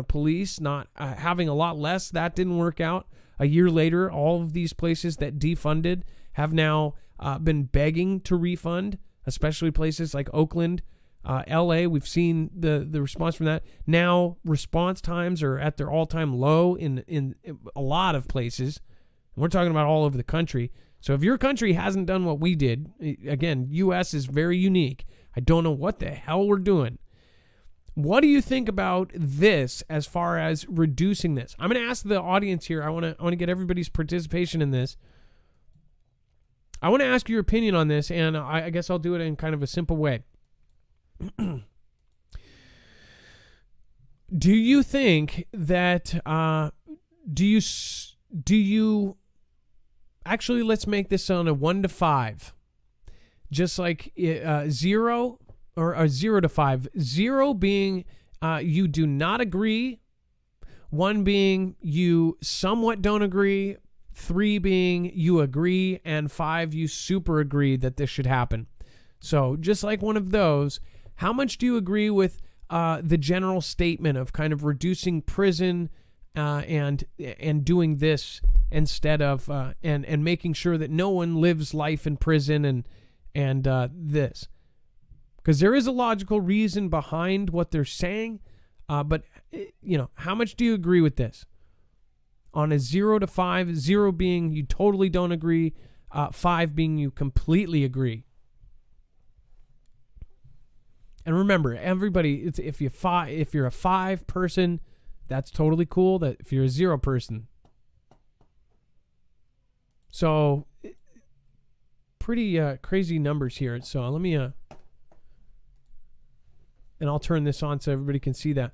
police, not having a lot less. That didn't work out. A year later, all of these places that defunded have now been begging to refund, especially places like Oakland, LA. We've seen the response from that. Now response times are at their all-time low in a lot of places. We're talking about all over the country. So if your country hasn't done what we did, again, U.S. is very unique. I don't know what the hell we're doing. What do you think about this as far as reducing this? I'm going to ask the audience here. I want to get everybody's participation in this. I want to ask your opinion on this, and I guess I'll do it in kind of a simple way. Do you think that do you actually, let's make this on a 1 to 5, just like 0 or a 0 to 5. 0 being you do not agree, 1 being you somewhat don't agree, 3 being you agree, and 5 you super agree that this should happen. So just like one of those, how much do you agree with the general statement of kind of reducing prison and doing this instead of and making sure that no one lives life in prison and this? Because there is a logical reason behind what they're saying, but how much do you agree with this? On a 0 to 5, 0 being you totally don't agree, 5 being you completely agree. And remember, everybody, if you're a 5 person, that's totally cool. That if you're a 0 person, so pretty crazy numbers here. So let me and I'll turn this on so everybody can see that.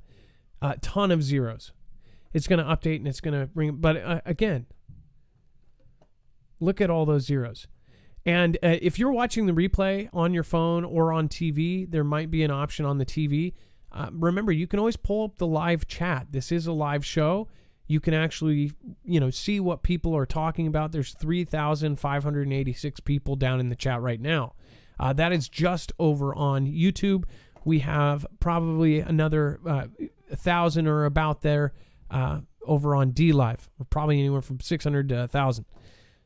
Ton of zeros. It's going to update and it's going to bring. But again, look at all those zeros. And if you're watching the replay on your phone or on TV, there might be an option on the TV remember, you can always pull up the live chat. This is a live show. You can actually, see what people are talking about. There's 3,586 people down in the chat right now. That is just over on YouTube. We have probably another 1,000 or about there over on DLive. We're probably anywhere from 600 to 1,000.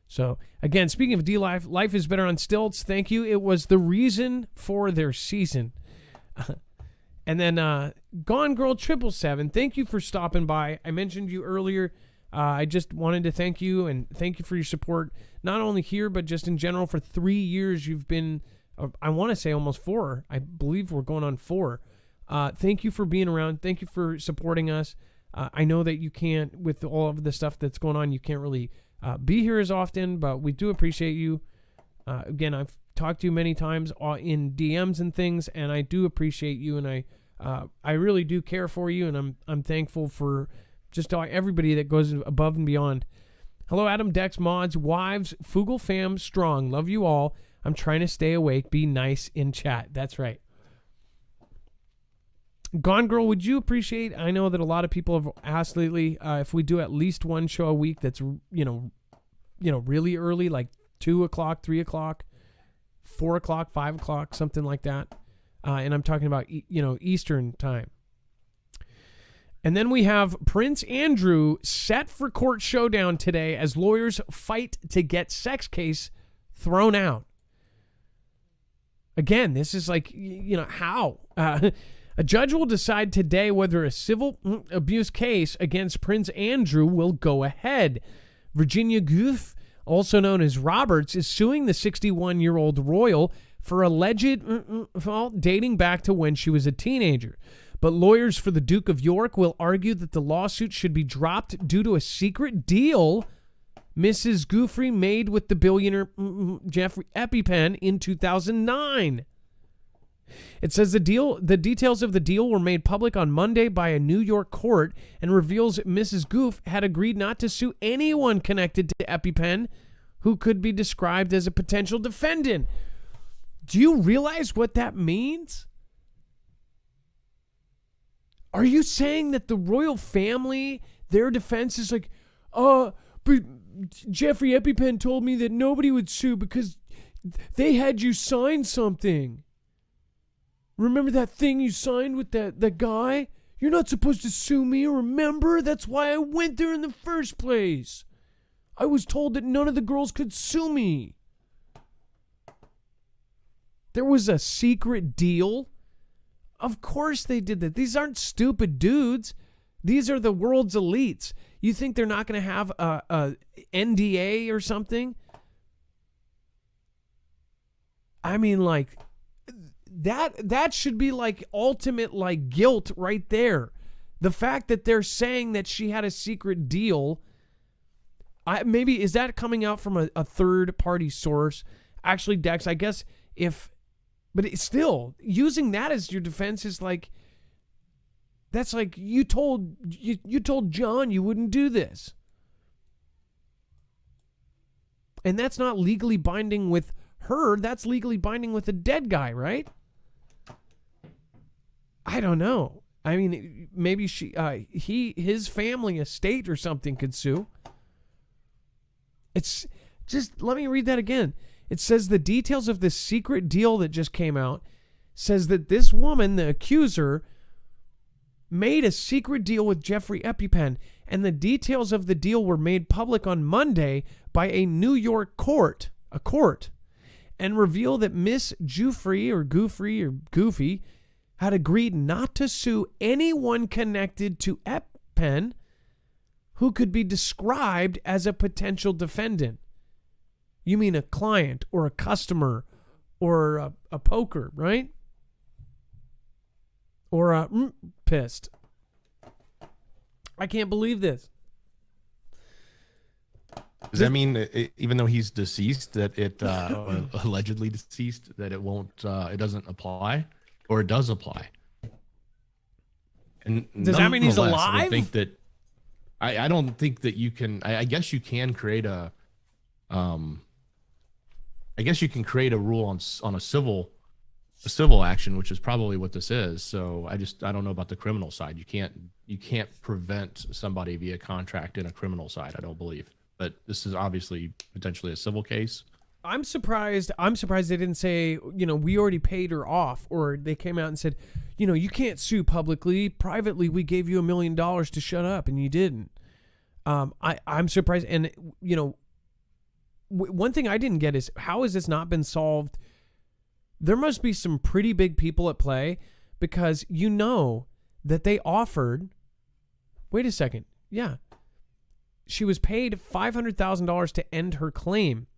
So, again, speaking of DLive, Life is Better on Stilts. Thank you. It was the reason for their season. And then Gone Girl 777, thank you for stopping by. I mentioned you earlier. I just wanted to thank you and thank you for your support, not only here, but just in general. For 3 years, you've been, I want to say almost 4. I believe we're going on 4. Thank you for being around. Thank you for supporting us. I know that you can't, with all of the stuff that's going on, you can't really be here as often, but we do appreciate you. Again, I've talked to you many times in DMs and things, and I do appreciate you, and I really do care for you, and I'm thankful for just everybody that goes above and beyond. Hello, Adam, Dex, mods, wives, Foogle fam, strong. Love you all. I'm trying to stay awake. Be nice in chat. That's right. Gone Girl, would you appreciate? I know that a lot of people have asked lately if we do at least one show a week that's really early, like 2 o'clock, 3 o'clock, 4 o'clock, 5 o'clock, something like that. And I'm talking about Eastern time. And then we have Prince Andrew set for court showdown today as lawyers fight to get sex case thrown out. Again, this is like, how? A judge will decide today whether a civil abuse case against Prince Andrew will go ahead. Virginia Goof, also known as Roberts, is suing the 61-year-old royal for alleged fault dating back to when she was a teenager. But lawyers for the Duke of York will argue that the lawsuit should be dropped due to a secret deal Mrs. Goofrey made with the billionaire Jeffrey EpiPen in 2009. It says the details of the deal were made public on Monday by a New York court and reveals Mrs. Goof had agreed not to sue anyone connected to EpiPen who could be described as a potential defendant. Do you realize what that means? Are you saying that the royal family, their defense is like, but Jeffrey EpiPen told me that nobody would sue because they had you sign something. Remember that thing you signed with that guy? You're not supposed to sue me, remember? That's why I went there in the first place. I was told that none of the girls could sue me. There was a secret deal? Of course they did that. These aren't stupid dudes. These are the world's elites. You think they're not going to have a NDA or something? I mean, like, that should be like ultimate like guilt right there. The fact that they're saying that she had a secret deal, maybe is that coming out from a third party source? Actually, Dex, I guess but it's still using that as your defense is like, that's like you told John you wouldn't do this. And that's not legally binding with her. That's legally binding with a dead guy, right? I don't know. I mean, maybe his family estate or something could sue. It's just, let me read that again. It says the details of this secret deal that just came out says that this woman, the accuser, made a secret deal with Jeffrey EpiPen, and the details of the deal were made public on Monday by a New York court, and reveal that Miss Goofy had agreed not to sue anyone connected to EpiPen who could be described as a potential defendant. You mean a client or a customer or a poker, right? Or a pissed. I can't believe this. Does that mean even though he's deceased, that it allegedly deceased, that it won't, it doesn't apply, or it does apply? And does that mean he's alive? I don't think that you can. I guess you can create a. I guess you can create a rule on a civil a civil action, which is probably what this is. So I don't know about the criminal side. You can't prevent somebody via contract in a criminal side, I don't believe. But this is obviously potentially a civil case. I'm surprised they didn't say, we already paid her off, or they came out and said, you can't sue publicly. Privately, we gave you $1 million to shut up, and you didn't. I'm surprised. And, one thing I didn't get is, how has this not been solved? There must be some pretty big people at play, because that they offered, wait a second. Yeah. She was paid $500,000 to end her claim.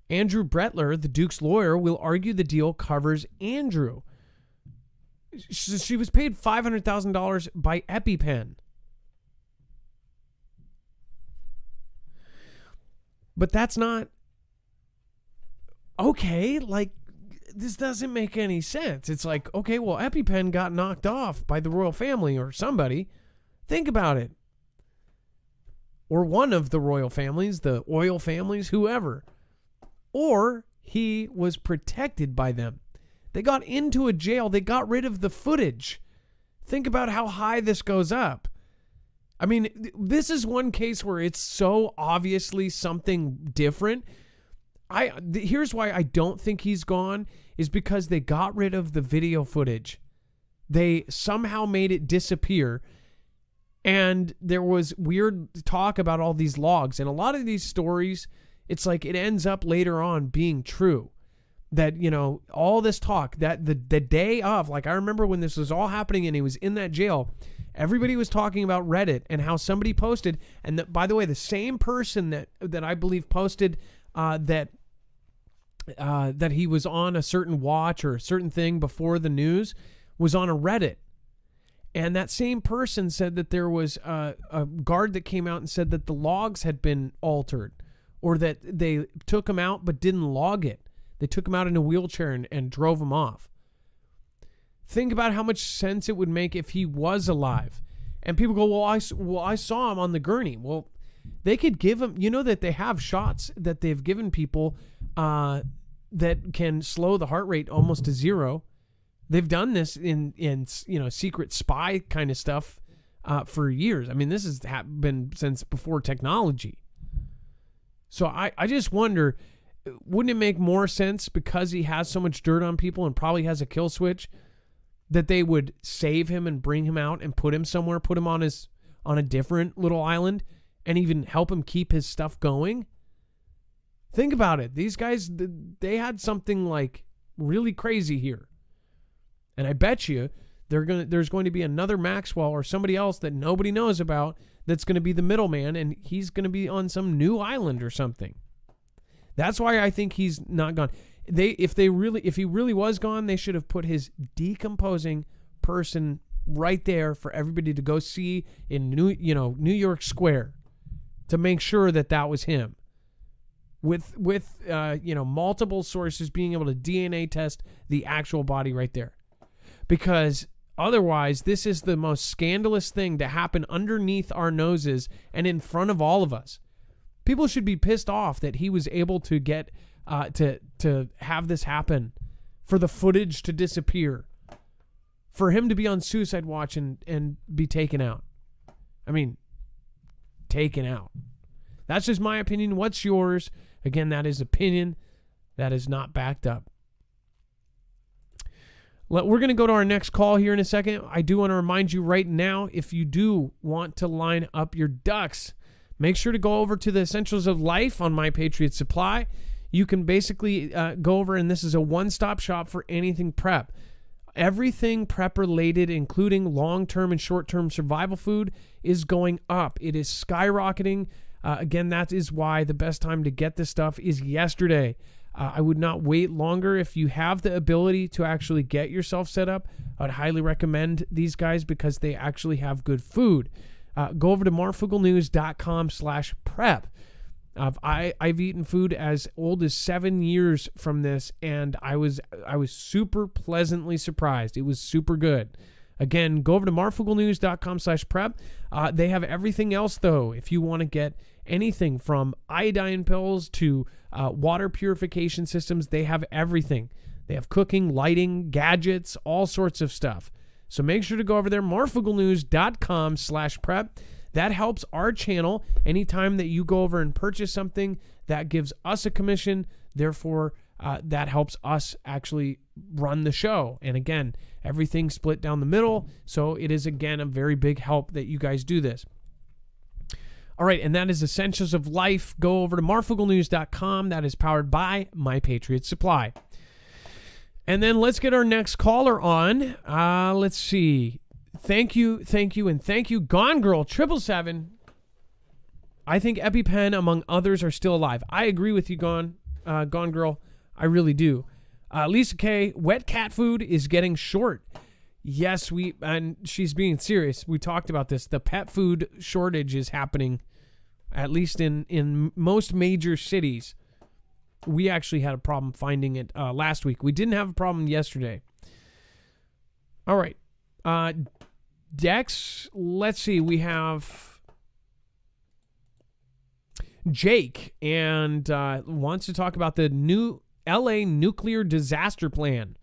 Andrew Brettler, the Duke's lawyer, will argue the deal covers Andrew. She was paid $500,000 by EpiPen. But that's not okay. Like, this doesn't make any sense. It's like, okay, well, EpiPen got knocked off by the royal family or somebody. Think about it. Or one of the royal families, the oil families, whoever. Or he was protected by them. They got into a jail. They got rid of the footage. Think about how high this goes up. I mean, this is one case where it's so obviously something different. Here's why I don't think he's gone, is because they got rid of the video footage. They somehow made it disappear. And there was weird talk about all these logs. And a lot of these stories, it's like it ends up later on being true. That, all this talk, that the day of, like I remember when this was all happening and he was in that jail, everybody was talking about Reddit and how somebody posted, and that, by the way, the same person that I believe posted that he was on a certain watch or a certain thing before the news was on a Reddit. And that same person said that there was a guard that came out and said that the logs had been altered, or that they took him out but didn't log it. They took him out in a wheelchair and drove him off. Think about how much sense it would make if he was alive. And people go, well, I saw him on the gurney. Well, they could give him, that they have shots that they've given people that can slow the heart rate almost to zero. They've done this in secret spy kind of stuff for years. I mean, this has been since before technology. So I just wonder, wouldn't it make more sense, because he has so much dirt on people and probably has a kill switch, that they would save him and bring him out and put him somewhere, put him on a different little island, and even help him keep his stuff going? Think about it. These guys, they had something like really crazy here. And I bet you there's going to be another Maxwell or somebody else that nobody knows about that's going to be the middleman, and he's going to be on some new island or something. That's why I think he's not gone. If he really was gone, they should have put his decomposing person right there for everybody to go see in New York Square, to make sure that was him. With multiple sources being able to DNA test the actual body right there. Because otherwise, this is the most scandalous thing to happen underneath our noses and in front of all of us. People should be pissed off that he was able to get to have this happen, for the footage to disappear, for him to be on suicide watch and be taken out. I mean, taken out. That's just my opinion. What's yours? Again, that is opinion. That is not backed up. We're going to go to our next call here in a second. I do want to remind you right now, if you do want to line up your ducks, make sure to go over to the Essentials of Life on My Patriot Supply. You can basically go over, and this is a one-stop shop for anything prep. Everything prep related, including long-term and short-term survival food, is going up. It is skyrocketing. Again, that is why the best time to get this stuff is yesterday. I would not wait longer. If you have the ability to actually get yourself set up, I would highly recommend these guys, because they actually have good food. Go over to marfooglenews.com/prep. I've eaten food as old as 7 years from this, and I was super pleasantly surprised. It was super good. Again, go over to marfooglenews.com/prep. They have everything else, though. If you want to get anything from iodine pills to water purification systems, they have everything. They have cooking, lighting, gadgets, all sorts of stuff. So make sure to go over there, marfooglenews.com/prep. That helps our channel. Anytime that you go over and purchase something, that gives us a commission. Therefore, that helps us actually run the show. And again, everything's split down the middle. So it is, again, a very big help that you guys do this. All right, and that is Essentials of Life. Go over to marfooglenews.com. That is powered by My Patriot Supply. And then let's get our next caller on. Let's see. Thank you, and thank you, Gone Girl 777. I think EpiPen, among others, are still alive. I agree with you, Gone Girl. I really do. Lisa K, wet cat food is getting short. Yes, and she's being serious. We talked about this. The pet food shortage is happening, at least in most major cities. We actually had a problem finding it last week. We didn't have a problem yesterday. All right. Dex, let's see. We have Jake and wants to talk about the new LA nuclear disaster plan,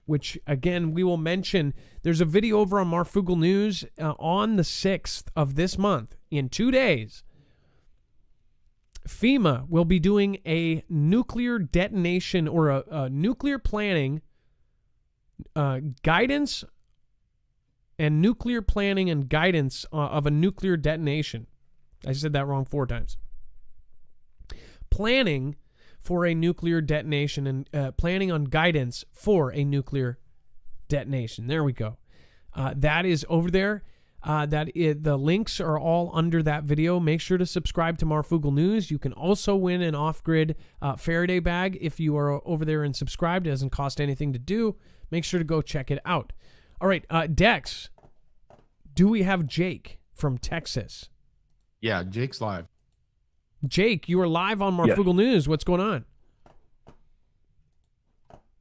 which, again, we will mention. There's a video over on Marfoogle News on the 6th of this month, in 2 days. FEMA will be doing a nuclear detonation or a nuclear planning guidance and nuclear planning and guidance of a nuclear detonation. I said that wrong 4 times. Planning for a nuclear detonation and planning on guidance for a nuclear detonation. There we go. That is over there. The links are all under that video. Make sure to subscribe to Marfoogle News. You can also win an off-grid Faraday bag if you are over there and subscribed. It doesn't cost anything to do. Make sure to go check it out. All right, Dex, do we have Jake from Texas? Yeah, Jake's live. Jake, you are live on Marfoogle News. What's going on?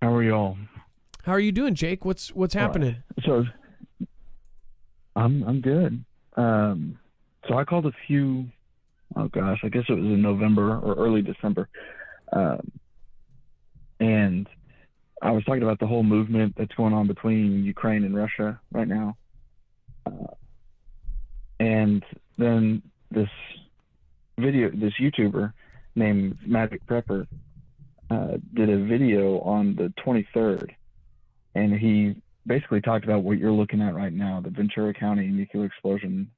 How are y'all? How are you doing, Jake? What's happening? So I'm good. So I called a few, I guess it was in November or early December. And I was talking about the whole movement that's going on between Ukraine and Russia right now. And then this YouTuber named Magic Prepper did a video on the 23rd, and he basically talked about what you're looking at right now, the Ventura County nuclear explosion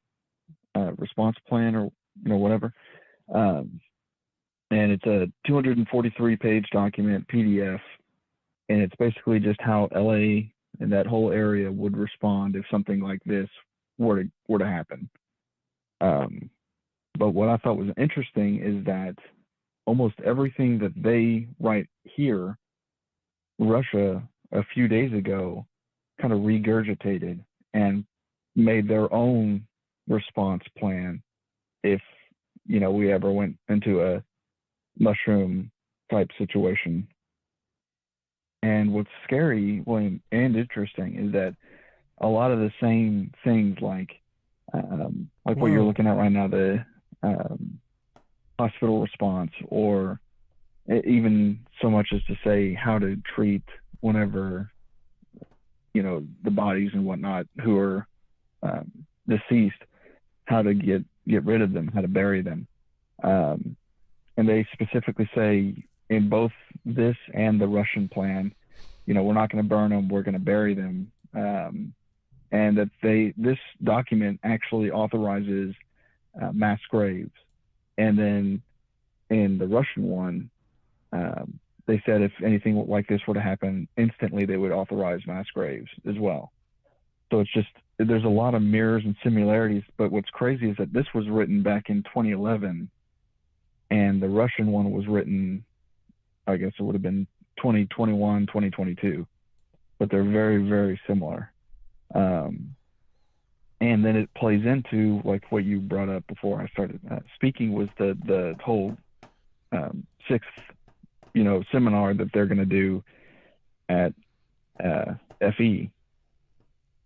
response plan, or whatever. And it's a 243-page document, PDF, and it's basically just how LA and that whole area would respond if something like this were to happen. But what I thought was interesting is that almost everything that they write here, Russia a few days ago kind of regurgitated and made their own response plan if we ever went into a mushroom type situation. And what's scary, and interesting, is that a lot of the same things, like what you're looking at right now, the hospital response, or even so much as to say how to treat whenever the bodies and whatnot who are deceased, how to get rid of them, how to bury them. And they specifically say in both this and the Russian plan, we're not going to burn them, we're going to bury them. And that this document actually authorizes mass graves. And then in the Russian one, they said if anything like this were to happen, instantly they would authorize mass graves as well. So it's just, there's a lot of mirrors and similarities, but what's crazy is that this was written back in 2011, and the Russian one was written, I guess it would have been 2021, 2022, but they're very, very similar. And then it plays into like what you brought up before I started speaking, was the whole 6th, seminar that they're going to do at FE.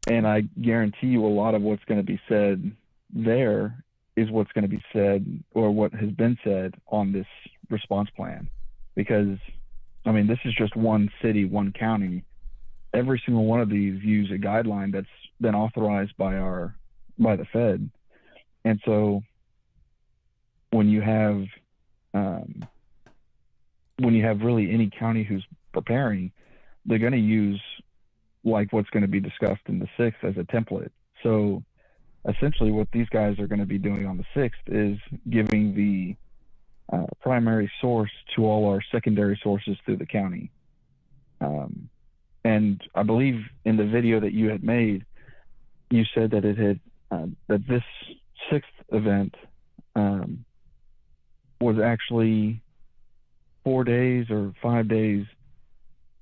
And I guarantee you a lot of what's going to be said there is what's going to be said, or what has been said on this response plan, because I mean, this is just one city, one county. Every single one of these use a guideline that's been authorized by the Fed. And so when you have really any county who's preparing, they're going to use like what's going to be discussed in the 6th as a template. So essentially what these guys are going to be doing on the 6th is giving the primary source to all our secondary sources through the county. And I believe in the video that you had made, you said that it had that this 6th event was actually 4 days or 5 days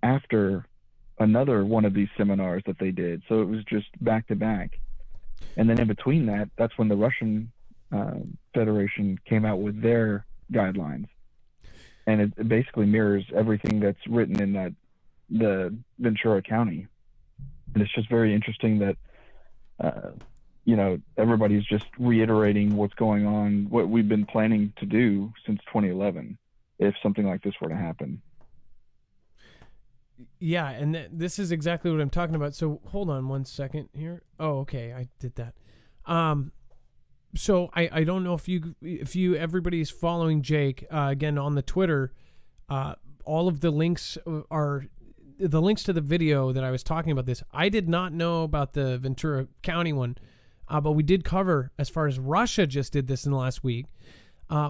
after another one of these seminars that they did. So it was just back to back. And then in between that, that's when the Russian Federation came out with their guidelines. And it basically mirrors everything that's written in the Ventura County. And it's just very interesting that, everybody's just reiterating what's going on, what we've been planning to do since 2011, if something like this were to happen. Yeah, and this is exactly what I'm talking about. So hold on one second here. Oh, okay, I did that. So I don't know if you everybody's following Jake again on the Twitter. All of the links are the links to the video that I was talking about this. I did not know about the Ventura County one, but we did cover as far as Russia just did this in the last week.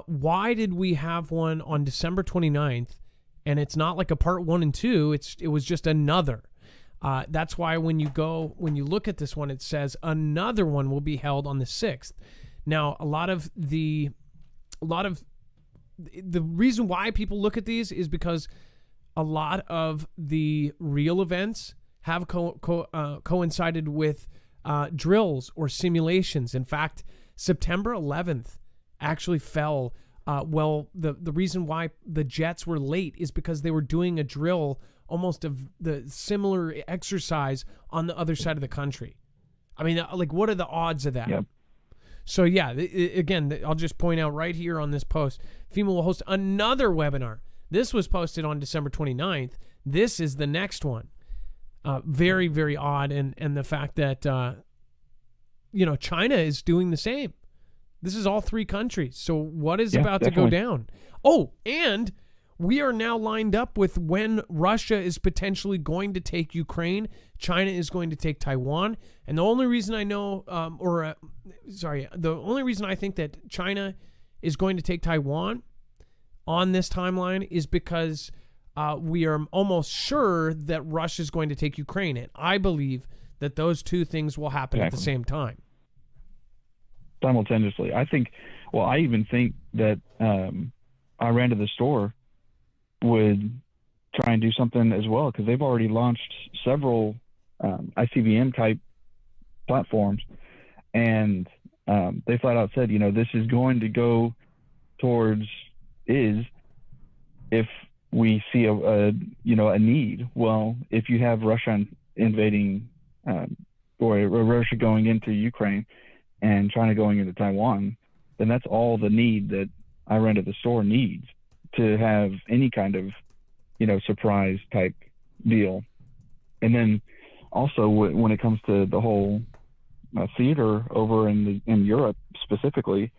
Why did we have one on December 29th? And it's not like a part 1 and 2. It was just another. That's why when you look at this one, it says another one will be held on the 6th. Now, a lot of the reason why people look at these is because a lot of the real events have coincided with drills or simulations. In fact, September 11th actually fell. The reason why the jets were late is because they were doing a drill, almost of the similar exercise on the other side of the country. I mean, like, what are the odds of that? Yep. So yeah, again, I'll just point out right here on this post, FEMA will host another webinar. This was posted on December 29th. This is the next one. Very, very odd. And the fact that, China is doing the same. This is all 3 countries. So what is about to go down? Oh, and we are now lined up with when Russia is potentially going to take Ukraine. China is going to take Taiwan. And the only reason I know, the only reason I think that China is going to take Taiwan on this timeline is because we are almost sure that Russia is going to take Ukraine. And I believe that those 2 things will happen at the same time. Simultaneously. I even think that Iran to the store would try and do something as well, because they've already launched several ICBM type platforms, and they flat out said, this is going to go towards if we see a need. Well, if you have Russia invading or Russia going into Ukraine and China going into Taiwan, then that's all the need that Iran to the store needs to have any kind of, surprise type deal. And then also when it comes to the whole theater over in Europe specifically,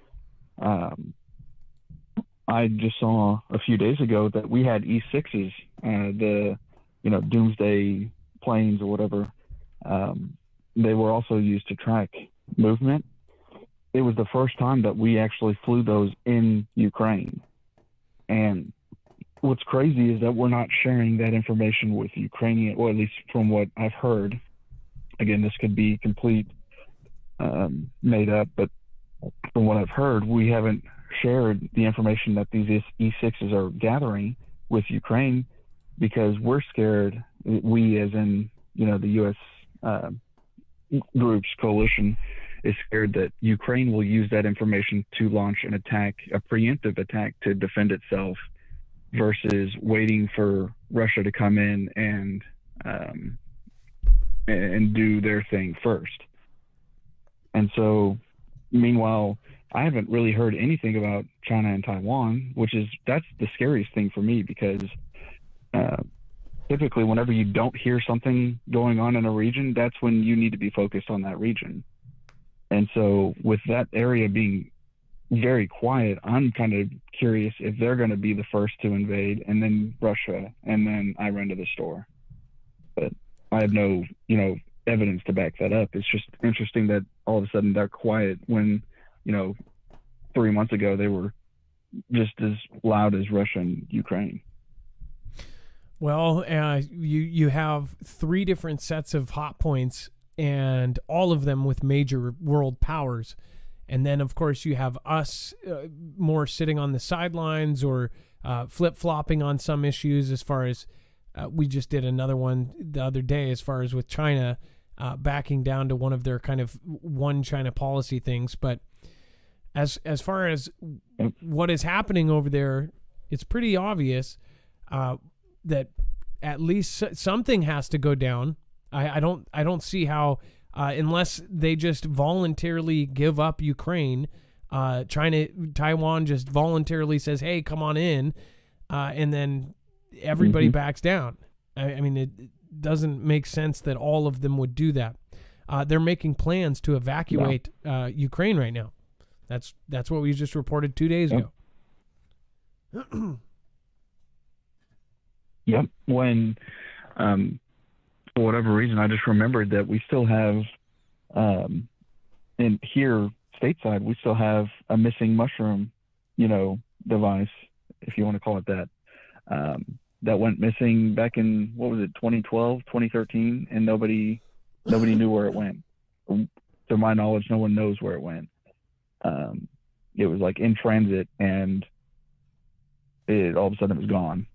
I just saw a few days ago that we had E6s, the Doomsday planes or whatever. They were also used to track movement. It was the first time that we actually flew those in Ukraine. And what's crazy is that we're not sharing that information with Ukrainian, or at least from what I've heard. Again, this could be complete made up, but from what I've heard, we haven't shared the information that these E6s are gathering with Ukraine because we're scared. We, as in, the U.S. Groups coalition, is scared that Ukraine will use that information to launch an attack, a preemptive attack to defend itself, versus waiting for Russia to come in and do their thing first. And so, meanwhile, I haven't really heard anything about China and Taiwan, that's the scariest thing for me, because typically whenever you don't hear something going on in a region, that's when you need to be focused on that region. And so with that area being very quiet, I'm kind of curious if they're going to be the first to invade, and then Russia, and then I run to the store. But I have no, evidence to back that up. It's just interesting that all of a sudden they're quiet when, 3 months ago they were just as loud as Russia and Ukraine. Well, you have 3 different sets of hot points, and all of them with major world powers. And then, of course, you have us more sitting on the sidelines or flip-flopping on some issues, as far as we just did another one the other day, as far as with China backing down to one of their kind of one China policy things. But as far as what is happening over there, it's pretty obvious that at least something has to go down. I don't see how, unless they just voluntarily give up Ukraine, Taiwan just voluntarily says, "Hey, come on in," and then everybody backs down. I mean, it doesn't make sense that all of them would do that. They're making plans to evacuate Ukraine right now. That's what we just reported 2 days ago. Yep. When, for whatever reason, I just remembered that we still have, in here stateside, we still have a missing mushroom, device, if you want to call it that, that went missing back in, 2012, 2013, and nobody knew where it went. To my knowledge, no one knows where it went. It was like in transit, and all of a sudden it was gone.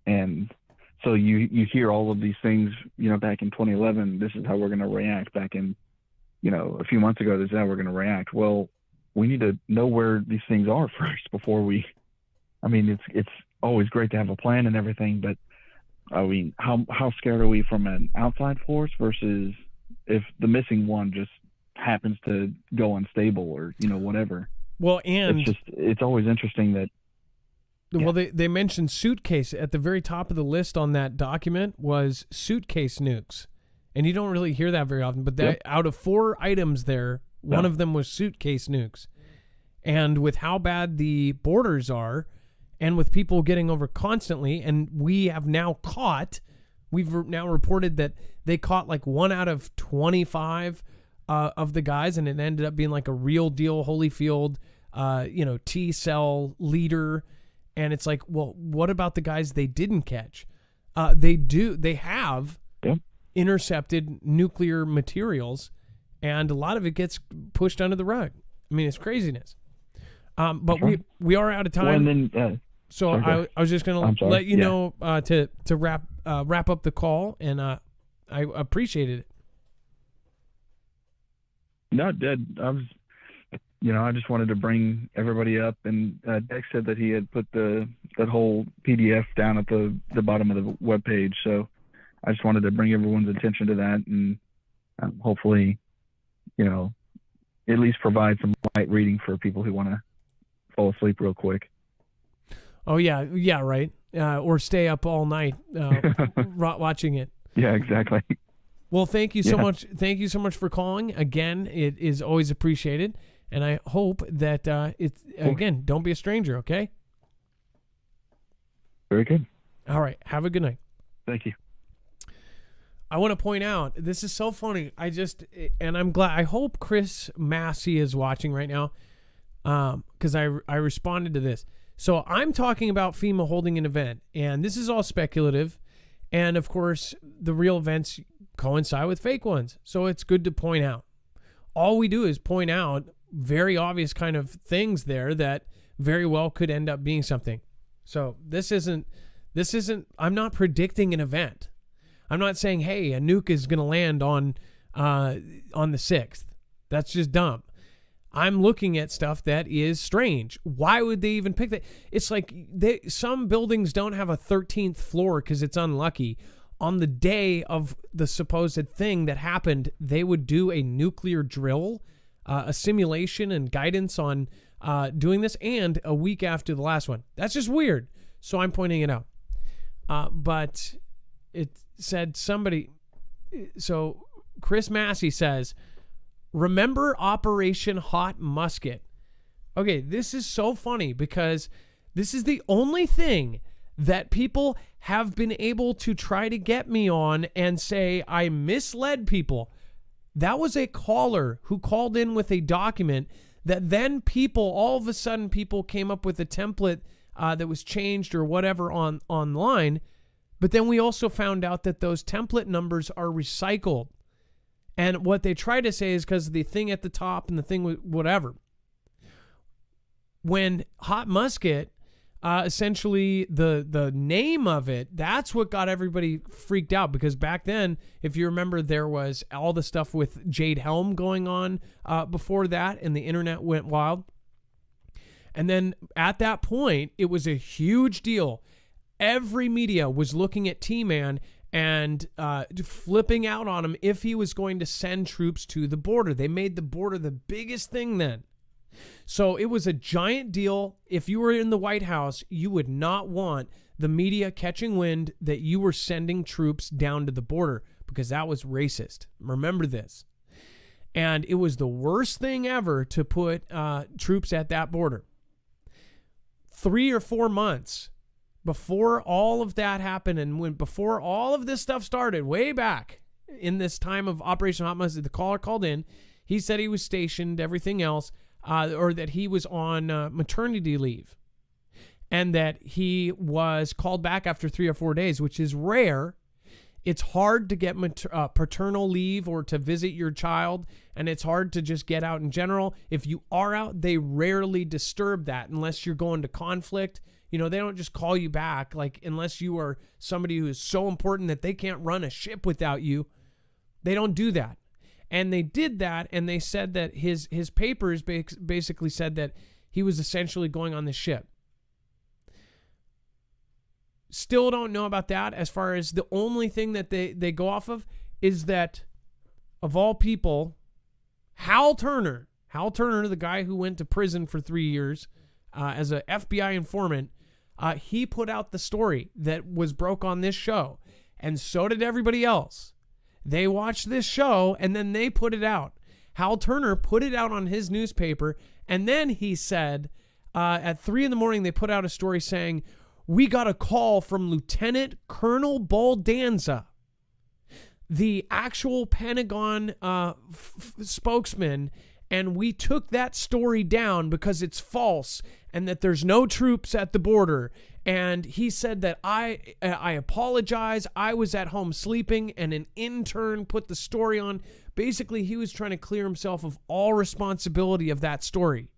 And so you hear all of these things, back in 2011, this is how we're going to react. Back in, a few months ago, this is how we're going to react. Well, we need to know where these things are first before it's always great to have a plan and everything, but how scared are we from an outside force versus if the missing one just happens to go unstable or, whatever. Well, and it's always interesting that. Well, they mentioned suitcase at the very top of the list on that document was suitcase nukes. And you don't really hear that very often, but out of 4 items there, one of them was suitcase nukes. And with how bad the borders are, and with people getting over constantly, and we've now reported that they caught like 1 out of 25 of the guys, and it ended up being like a real deal Holyfield, T-cell leader. And it's like, well, what about the guys they didn't catch? They have intercepted nuclear materials, and a lot of it gets pushed under the rug. I mean, it's craziness. But we are out of time. Well, and then, so I was just going to let you know to wrap up the call, and I appreciated it. No, I just wanted to bring everybody up, and Dex said that he had put that whole PDF down at the bottom of the webpage. So I just wanted to bring everyone's attention to that, and hopefully, at least provide some light reading for people who want to fall asleep real quick. Oh yeah, right. Or stay up all night watching it. Yeah, exactly. Well, thank you so much. Thank you so much for calling. Again, it is always appreciated. And I hope that again, don't be a stranger, okay? Very good. All right. Have a good night. Thank you. I want to point out, this is so funny. And I'm glad. I hope Chris Massey is watching right now, because I responded to this. So I'm talking about FEMA holding an event, and this is all speculative. And of course, the real events coincide with fake ones. So it's good to point out. All we do is point out very obvious kind of things there that very well could end up being something. So this isn't, I'm not predicting an event. I'm not saying, hey, a nuke is going to land on the 6th. That's just dumb. I'm looking at stuff that is strange. Why would they even pick that? It's like some buildings don't have a 13th floor because it's unlucky. On the day of the supposed thing that happened, they would do a nuclear drill, a simulation and guidance on doing this, and a week after the last one. That's just weird. So I'm pointing it out. but it said somebody. So Chris Massey says, remember Operation Hot Musket? Okay, this is so funny because this is the only thing that people have been able to try to get me on and say I misled people. That was a caller who called in with a document that then all of a sudden people came up with a template that was changed or whatever online. But then we also found out that those template numbers are recycled. And what they try to say is because the thing at the top and the thing whatever. When Hot Musket, essentially the name of it, that's what got everybody freaked out, because back then, if you remember, there was all the stuff with Jade Helm going on before that, and the internet went wild. And then at that point, it was a huge deal. Every media was looking at T-Man and flipping out on him if he was going to send troops to the border. They made the border the biggest thing then. So it was a giant deal. If you were in the White House, you would not want the media catching wind that you were sending troops down to the border, because that was racist. Remember this. And it was the worst thing ever to put troops at that border. 3 or 4 months before all of that happened, and before all of this stuff started, way back in this time of Operation Hot Musket, the caller called in. He said he was stationed, everything else. Or that he was on maternity leave, and that he was called back after 3 or 4 days, which is rare. It's hard to get paternal leave or to visit your child, and it's hard to just get out in general. If you are out, they rarely disturb that unless you're going to conflict. You know, they don't just call you back, like, unless you are somebody who is so important that they can't run a ship without you. They don't do that. And they did that, and they said that his papers basically said that he was essentially going on the ship. Still don't know about that, as far as the only thing that they go off of is that, of all people, Hal Turner, the guy who went to prison for 3 years as an FBI informant, he put out the story that was broke on this show, and so did everybody else. They watched this show, and then they put it out. Hal Turner put it out on his newspaper, and then he said, at 3 a.m, they put out a story saying, we got a call from Lieutenant Colonel Baldanza, the actual Pentagon spokesman, and we took that story down because it's false and that there's no troops at the border. And he said that I apologize. I was at home sleeping, and an intern put the story on. Basically, he was trying to clear himself of all responsibility of that story.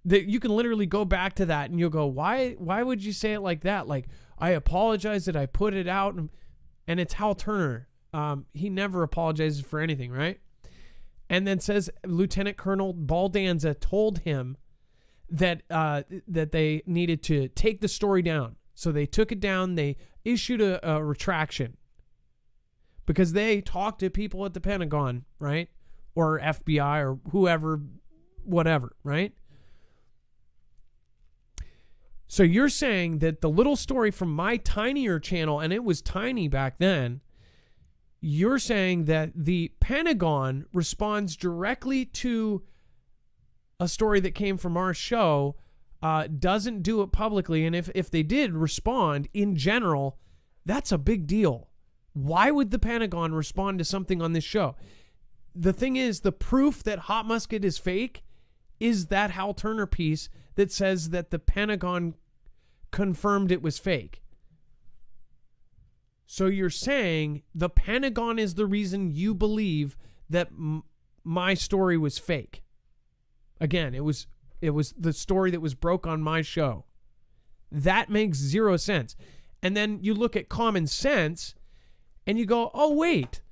That you can literally go back to that and you'll go, why would you say it like that? Like, I apologize that I put it out, and it's Hal Turner. He never apologizes for anything, right? And then says Lieutenant Colonel Baldanza told him that they needed to take the story down. So they took it down. They issued a retraction because they talked to people at the Pentagon, right? Or FBI or whoever, whatever, right? So you're saying that the little story from my tinier channel, and it was tiny back then, you're saying that the Pentagon responds directly to a story that came from our show, doesn't do it publicly, and if they did respond in general, that's a big deal. Why would the Pentagon respond to something on this show? The thing is, the proof that Hot Musket is fake is that Hal Turner piece that says that the Pentagon confirmed it was fake. So you're saying the Pentagon is the reason you believe that my story was fake. Again, it was the story that was broke on my show. That makes zero sense. And then you look at common sense and you go, oh, wait.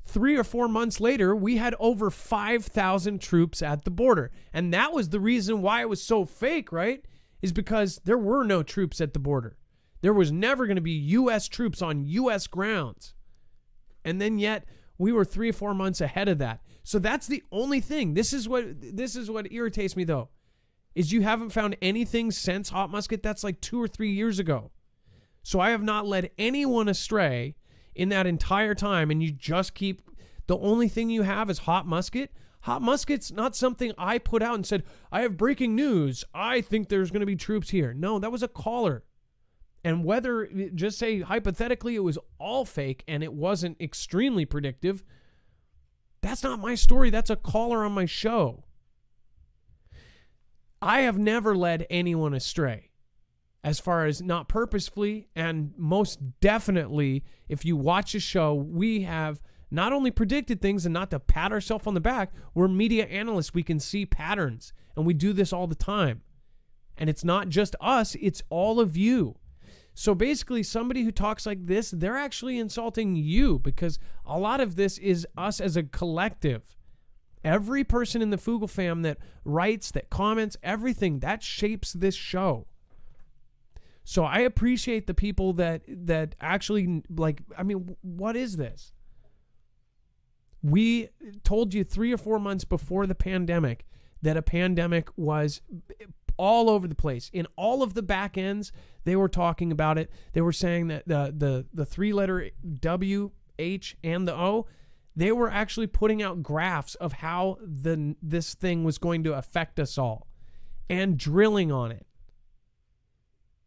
3 or 4 months later, we had over 5,000 troops at the border. And that was the reason why it was so fake, right? Is because there were no troops at the border. There was never going to be U.S. troops on U.S. grounds. And then yet we were 3 or 4 months ahead of that. So that's the only thing. This is what irritates me, though, is you haven't found anything since Hot Musket. That's like 2 or 3 years ago. So I have not led anyone astray in that entire time, and you just keep, the only thing you have is Hot Musket. Hot Musket's not something I put out and said, I have breaking news. I think there's going to be troops here. No, that was a caller. And whether, just say hypothetically, it was all fake and it wasn't extremely predictive, that's not my story. That's a caller on my show. I have never led anyone astray, as far as not purposefully, and most definitely, if you watch a show, we have not only predicted things, and not to pat ourselves on the back, we're media analysts. We can see patterns, and we do this all the time. And it's not just us, it's all of you. So basically, somebody who talks like this, they're actually insulting you, because a lot of this is us as a collective. Every person in the Foogle fam that writes, that comments, everything, that shapes this show. So I appreciate the people that actually, like, I mean, what is this? We told you 3 or 4 months before the pandemic that a pandemic was all over the place. In all of the back ends, they were talking about it. They were saying that the 3-letter W, H, and the O, they were actually putting out graphs of how this thing was going to affect us all and drilling on it.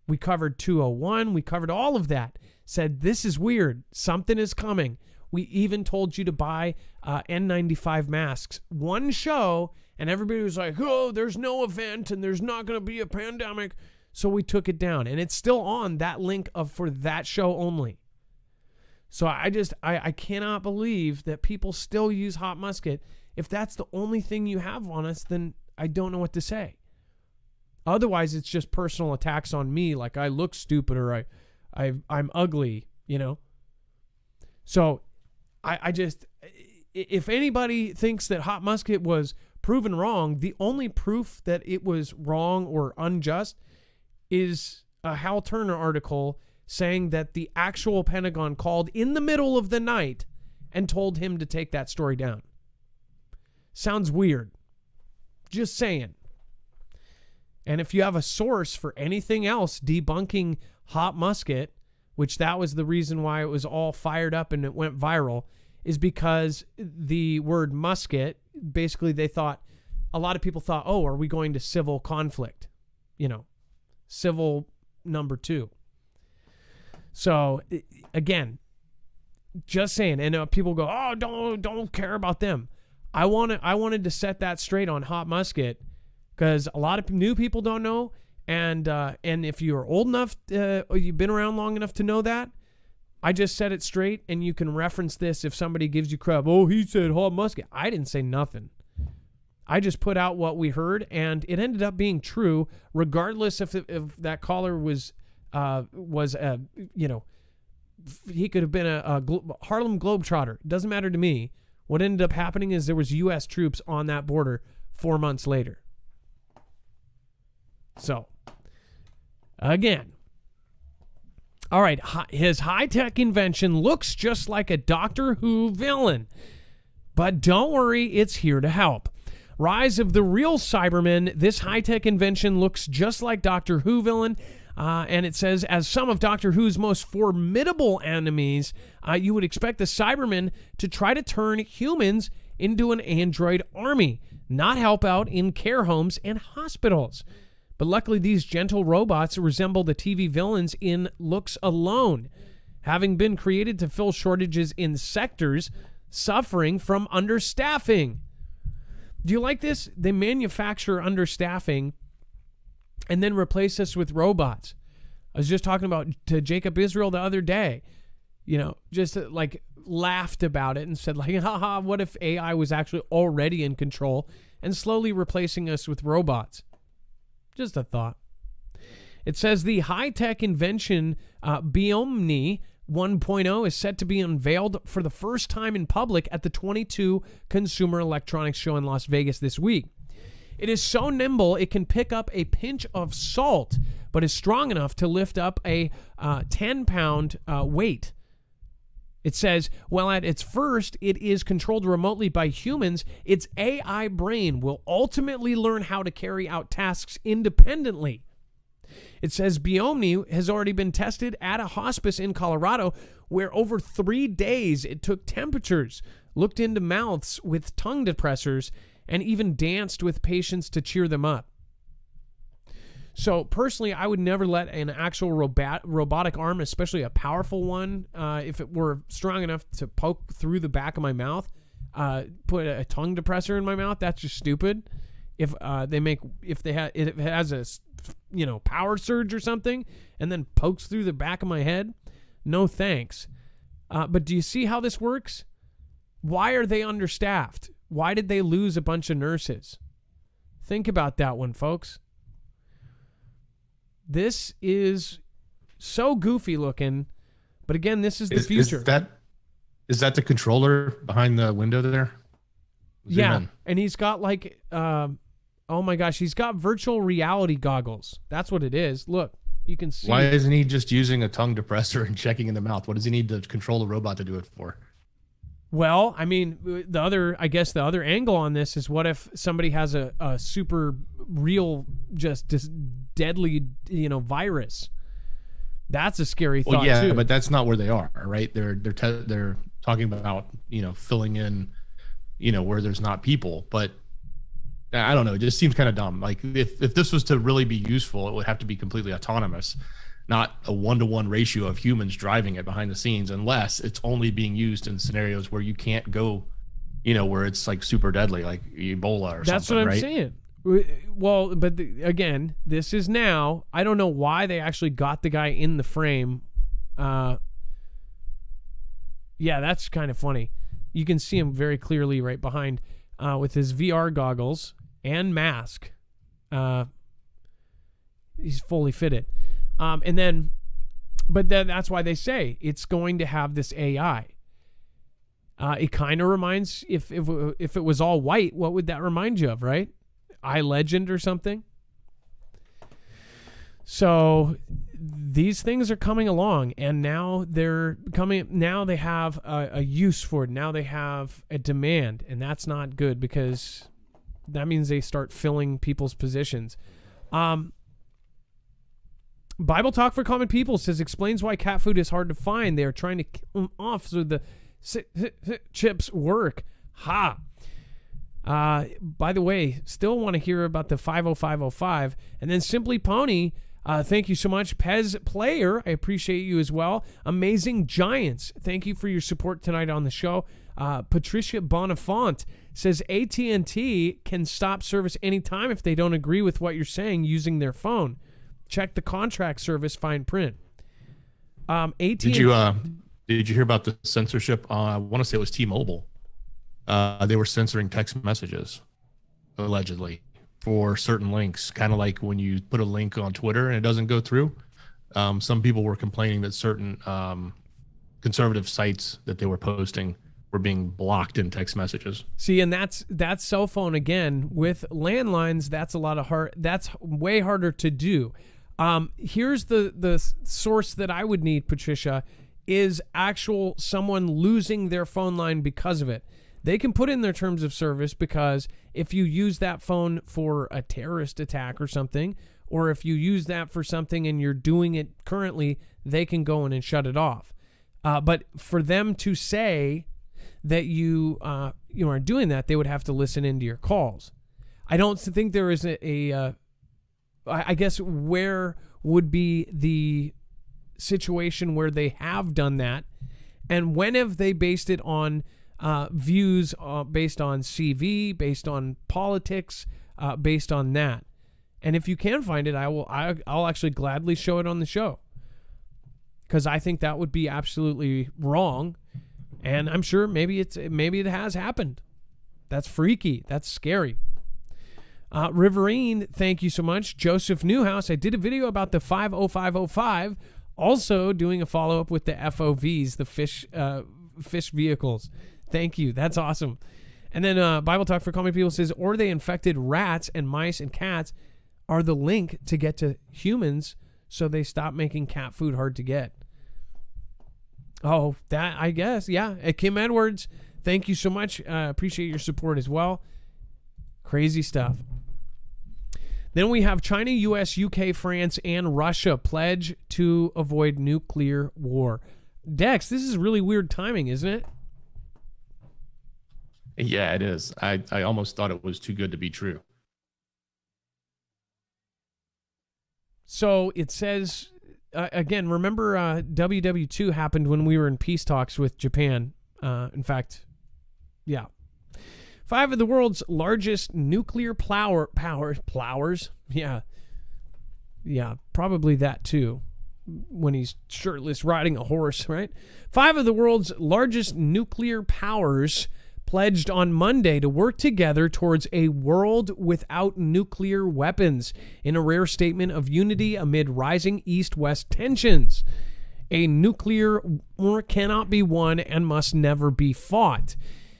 We covered 201. We covered all of that. Said, this is weird. Something is coming. We even told you to buy N95 masks. One show, and everybody was like, oh, there's no event and there's not going to be a pandemic. So we took it down. And it's still on that link for that show only. So I cannot believe that people still use Hot Musket. If that's the only thing you have on us, then I don't know what to say. Otherwise, it's just personal attacks on me, like I look stupid or I'm ugly, you know? So I just, if anybody thinks that Hot Musket was proven wrong, the only proof that it was wrong or unjust is a Hal Turner article saying that the actual Pentagon called in the middle of the night and told him to take that story down. Sounds weird. Just saying. And if you have a source for anything else debunking Hot Musket, which that was the reason why it was all fired up and it went viral, is because the word musket, basically a lot of people thought, oh, are we going to civil conflict? You know, civil number 2. So again, just saying, and people go, oh, don't care about them. I wanted to set that straight on Hot Musket, because a lot of new people don't know, and if you're old enough, or you've been around long enough to know that, I just set it straight, and you can reference this if somebody gives you crap. Oh, he said Hot Musket. I didn't say nothing. I just put out what we heard, and it ended up being true, regardless if that caller was he could have been a Harlem Globetrotter. It doesn't matter to me. What ended up happening is there was U.S. troops on that border 4 months later. So, again, all right, his high-tech invention looks just like a Doctor Who villain, but don't worry, it's here to help. Rise of the real Cybermen, this high-tech invention looks just like Doctor Who villain, and it says, as some of Doctor Who's most formidable enemies, you would expect the Cybermen to try to turn humans into an android army, not help out in care homes and hospitals. But luckily, these gentle robots resemble the TV villains in looks alone, having been created to fill shortages in sectors suffering from understaffing. Do you like this? They manufacture understaffing and then replace us with robots. I was just talking about to Jacob Israel the other day, just like laughed about it and said like, haha, what if AI was actually already in control and slowly replacing us with robots? Just a thought. It says the high-tech invention Biomni 1.0 is set to be unveiled for the first time in public at the 22 Consumer Electronics Show in Las Vegas this week. It is so nimble it can pick up a pinch of salt, but is strong enough to lift up a 10-pound weight. It says, while at its first it is controlled remotely by humans, its AI brain will ultimately learn how to carry out tasks independently. It says Biomni has already been tested at a hospice in Colorado where over 3 days it took temperatures, looked into mouths with tongue depressors, and even danced with patients to cheer them up. So personally, I would never let an actual robotic arm, especially a powerful one, if it were strong enough to poke through the back of my mouth, put a tongue depressor in my mouth. That's just stupid. If it has a power surge or something and then pokes through the back of my head, no thanks. But do you see how this works? Why are they understaffed? Why did they lose a bunch of nurses? Think about that one, folks. This is so goofy looking, but again, this is the future. Is that the controller behind the window there? Yeah, and he's got like, oh my gosh, he's got virtual reality goggles. That's what it is. Look, you can see. Why isn't he just using a tongue depressor and checking in the mouth? What does he need to control the robot to do it for? Well, I mean, the other angle on this is, what if somebody has a super real, just deadly, virus? That's a scary thought. Well, yeah, too. but that's not where they are, right? They're talking about filling in, where there's not people. But I don't know. It just seems kind of dumb. Like if this was to really be useful, it would have to be completely autonomous, not a 1-to-1 ratio of humans driving it behind the scenes, unless it's only being used in scenarios where you can't go, where it's like super deadly, like Ebola or That's something. That's what I'm saying. Well, but again, this is now. I don't know why they actually got the guy in the frame. Yeah, that's kind of funny. You can see him very clearly right behind with his VR goggles and mask. He's fully fitted. But that's why they say it's going to have this AI. It kind of reminds, if it was all white, what would that remind you of, right? iLegend or something. So these things are coming along, and now they're coming. Now they have a use for it. Now they have a demand, and that's not good, because that means they start filling people's positions. Bible Talk for Common People says, explains why cat food is hard to find. They are trying to kill them off so the chips work. Ha! By the way, still want to hear about the 50505. And then Simply Pony, thank you so much. Pez Player, I appreciate you as well. Amazing Giants, thank you for your support tonight on the show. Patricia Bonifant says AT&T can stop service anytime if they don't agree with what you're saying using their phone. Check the contract service fine print. AT&T. Did you hear about the censorship? I want to say it was T-Mobile. They were censoring text messages, allegedly, for certain links. Kind of like when you put a link on Twitter and it doesn't go through. Some people were complaining that certain conservative sites that they were posting were being blocked in text messages. See, and that's cell phone again. With landlines, that's way harder to do. Here's the source that I would need, Patricia, is actual someone losing their phone line because of it. They can put in their terms of service, because if you use that phone for a terrorist attack or something, or if you use that for something and you're doing it currently, they can go in and shut it off. But for them to say that you are doing that, they would have to listen into your calls. I don't think there is I guess where would be the situation where they have done that, and when have they based it on views based on CV, based on politics, based on that? And if you can find it, I'll actually gladly show it on the show, because I think that would be absolutely wrong, and I'm sure maybe it has happened. That's freaky. That's scary. Riverine, thank you so much. Joseph Newhouse, I did a video about the 50505, also doing a follow-up with the FOVs, the fish vehicles. Thank you. That's awesome. And then Bible Talk for Common People says, or they infected rats and mice and cats are the link to get to humans, so they stop making cat food hard to get. Oh, that, I guess. Yeah. Kim Edwards, thank you so much. Appreciate your support as well. Crazy stuff. Then we have China, U.S., U.K., France, and Russia pledge to avoid nuclear war. Dex, this is really weird timing, isn't it? Yeah, it is. I almost thought it was too good to be true. So it says, again, remember WW2 happened when we were in peace talks with Japan. In fact, yeah. 5 of the world's largest nuclear powers. Yeah, probably that too. When he's shirtless riding a horse, right? 5 of the world's largest nuclear powers pledged on Monday to work together towards a world without nuclear weapons in a rare statement of unity amid rising East-West tensions. A nuclear war cannot be won and must never be fought,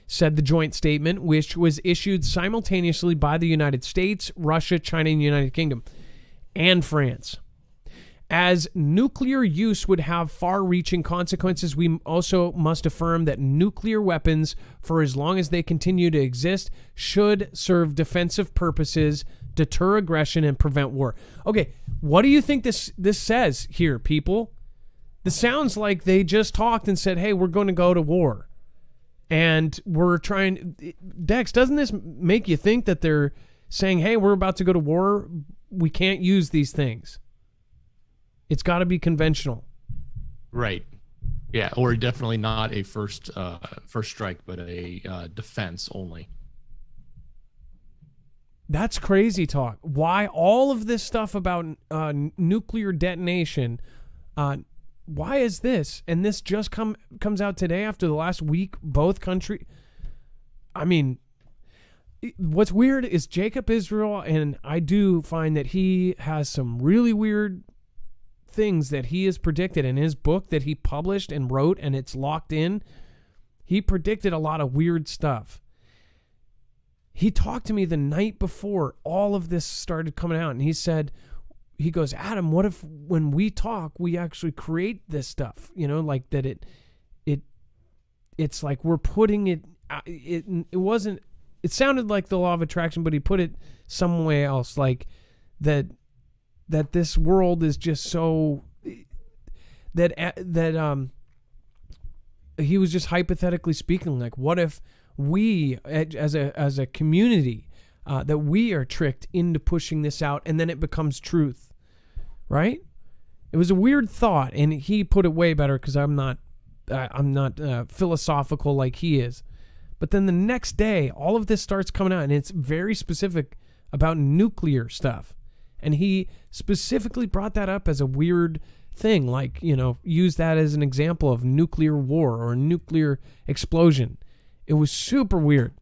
said the joint statement, which was issued simultaneously by the United States, Russia, China, and the United Kingdom, and France. As nuclear use would have far-reaching consequences, we also must affirm that nuclear weapons, for as long as they continue to exist, should serve defensive purposes, deter aggression, and prevent war. Okay, what do you think this says here, people? This sounds like they just talked and said, hey, we're going to go to war. And we're trying... Dex, doesn't this make you think that they're saying, hey, we're about to go to war, we can't use these things? It's got to be conventional. Right. Yeah, or definitely not a first strike, but a defense only. That's crazy talk. Why all of this stuff about nuclear detonation? Why is this? And this just comes out today after the last week. Both countries. I mean, what's weird is Jacob Israel, and I do find that he has some really weird things that he has predicted in his book that he published and wrote, and it's locked in. He predicted a lot of weird stuff. He talked to me the night before all of this started coming out, and he goes, Adam, what if when we talk, we actually create this stuff? You know, like that it's like we're putting it wasn't, it sounded like the law of attraction, but he put it somewhere else, like that this world is just so that he was just hypothetically speaking, like what if we as a community that we are tricked into pushing this out and then it becomes truth, right? It was a weird thought, and he put it way better because I'm not philosophical like he is. But then the next day, all of this starts coming out, and it's very specific about nuclear stuff. And he specifically brought that up as a weird thing, like, you know, use that as an example of nuclear war or nuclear explosion. It was super weird.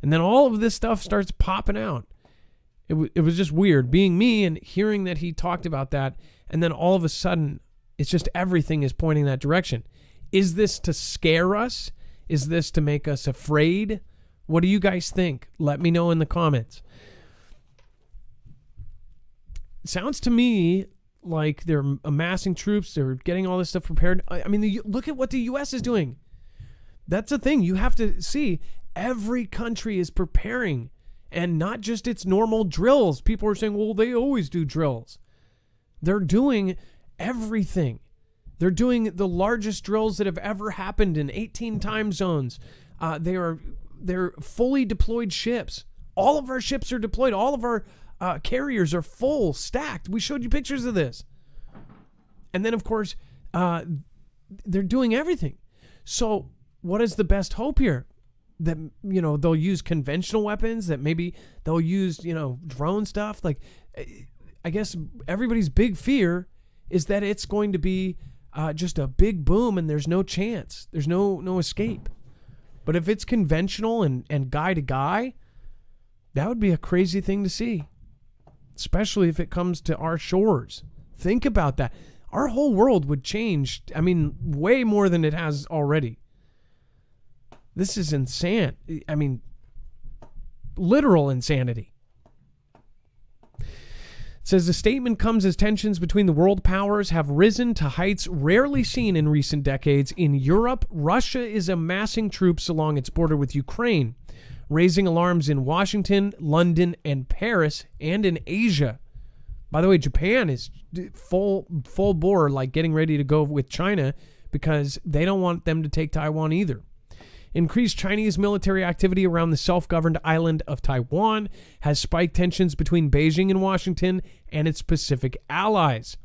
And then all of this stuff starts popping out. It was just weird being me and hearing that he talked about that. And then all of a sudden, it's just everything is pointing that direction. Is this to scare us? Is this to make us afraid? What do you guys think? Let me know in the comments. It sounds to me like they're amassing troops. They're getting all this stuff prepared. I mean, look at what the U.S. is doing. That's the thing. You have to see every country is preparing, and not just its normal drills. People are saying, well, they always do drills. They're doing everything. They're doing the largest drills that have ever happened in 18 time zones. They're fully deployed ships. All of our ships are deployed. All of our carriers are full, stacked. We showed you pictures of this. And then, of course, they're doing everything. So what is the best hope here? That, you know, they'll use conventional weapons, that maybe they'll use, you know, drone stuff. Like, I guess everybody's big fear is that it's going to be just a big boom and there's no chance. There's no escape. But if it's conventional and guy to guy, that would be a crazy thing to see. Especially if it comes to our shores. Think about that. Our whole world would change. I mean, way more than it has already. This is insane. I mean, literal insanity. says the statement comes as tensions between the world powers have risen to heights rarely seen in recent decades. In Europe, Russia is amassing troops along its border with Ukraine, raising alarms in Washington, London, and Paris, and in Asia. By the way, Japan is full bore, like getting ready to go with China because they don't want them to take Taiwan either. Increased Chinese military activity around the self-governed island of Taiwan has spiked tensions between Beijing and Washington and its Pacific allies.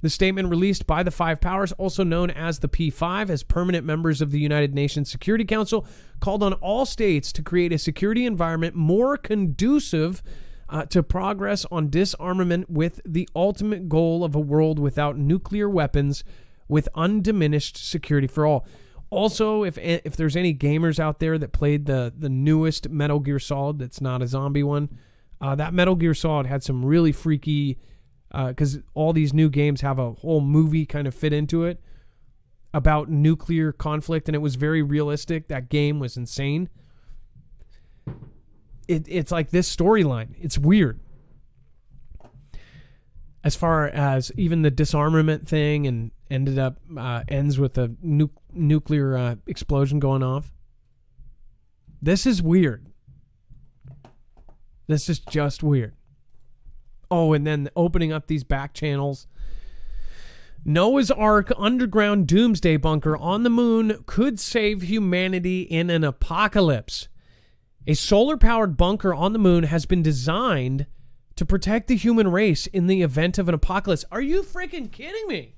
The statement released by the five powers, also known as the P5, as permanent members of the United Nations Security Council, called on all states to create a security environment more conducive to progress on disarmament, with the ultimate goal of a world without nuclear weapons with undiminished security for all. Also, if there's any gamers out there that played the newest Metal Gear Solid that's not a zombie one, that Metal Gear Solid had some really freaky, because all these new games have a whole movie kind of fit into it about nuclear conflict, and it was very realistic. That game was insane. It's like this storyline. It's weird. As far as even the disarmament thing, and ended up ends with a nuclear explosion going off. This is weird. This is just weird. Oh, and then opening up these back channels. Noah's Ark underground doomsday bunker on the moon could save humanity in an apocalypse. A solar-powered bunker on the moon has been designed to protect the human race in the event of an apocalypse. Are you freaking kidding me?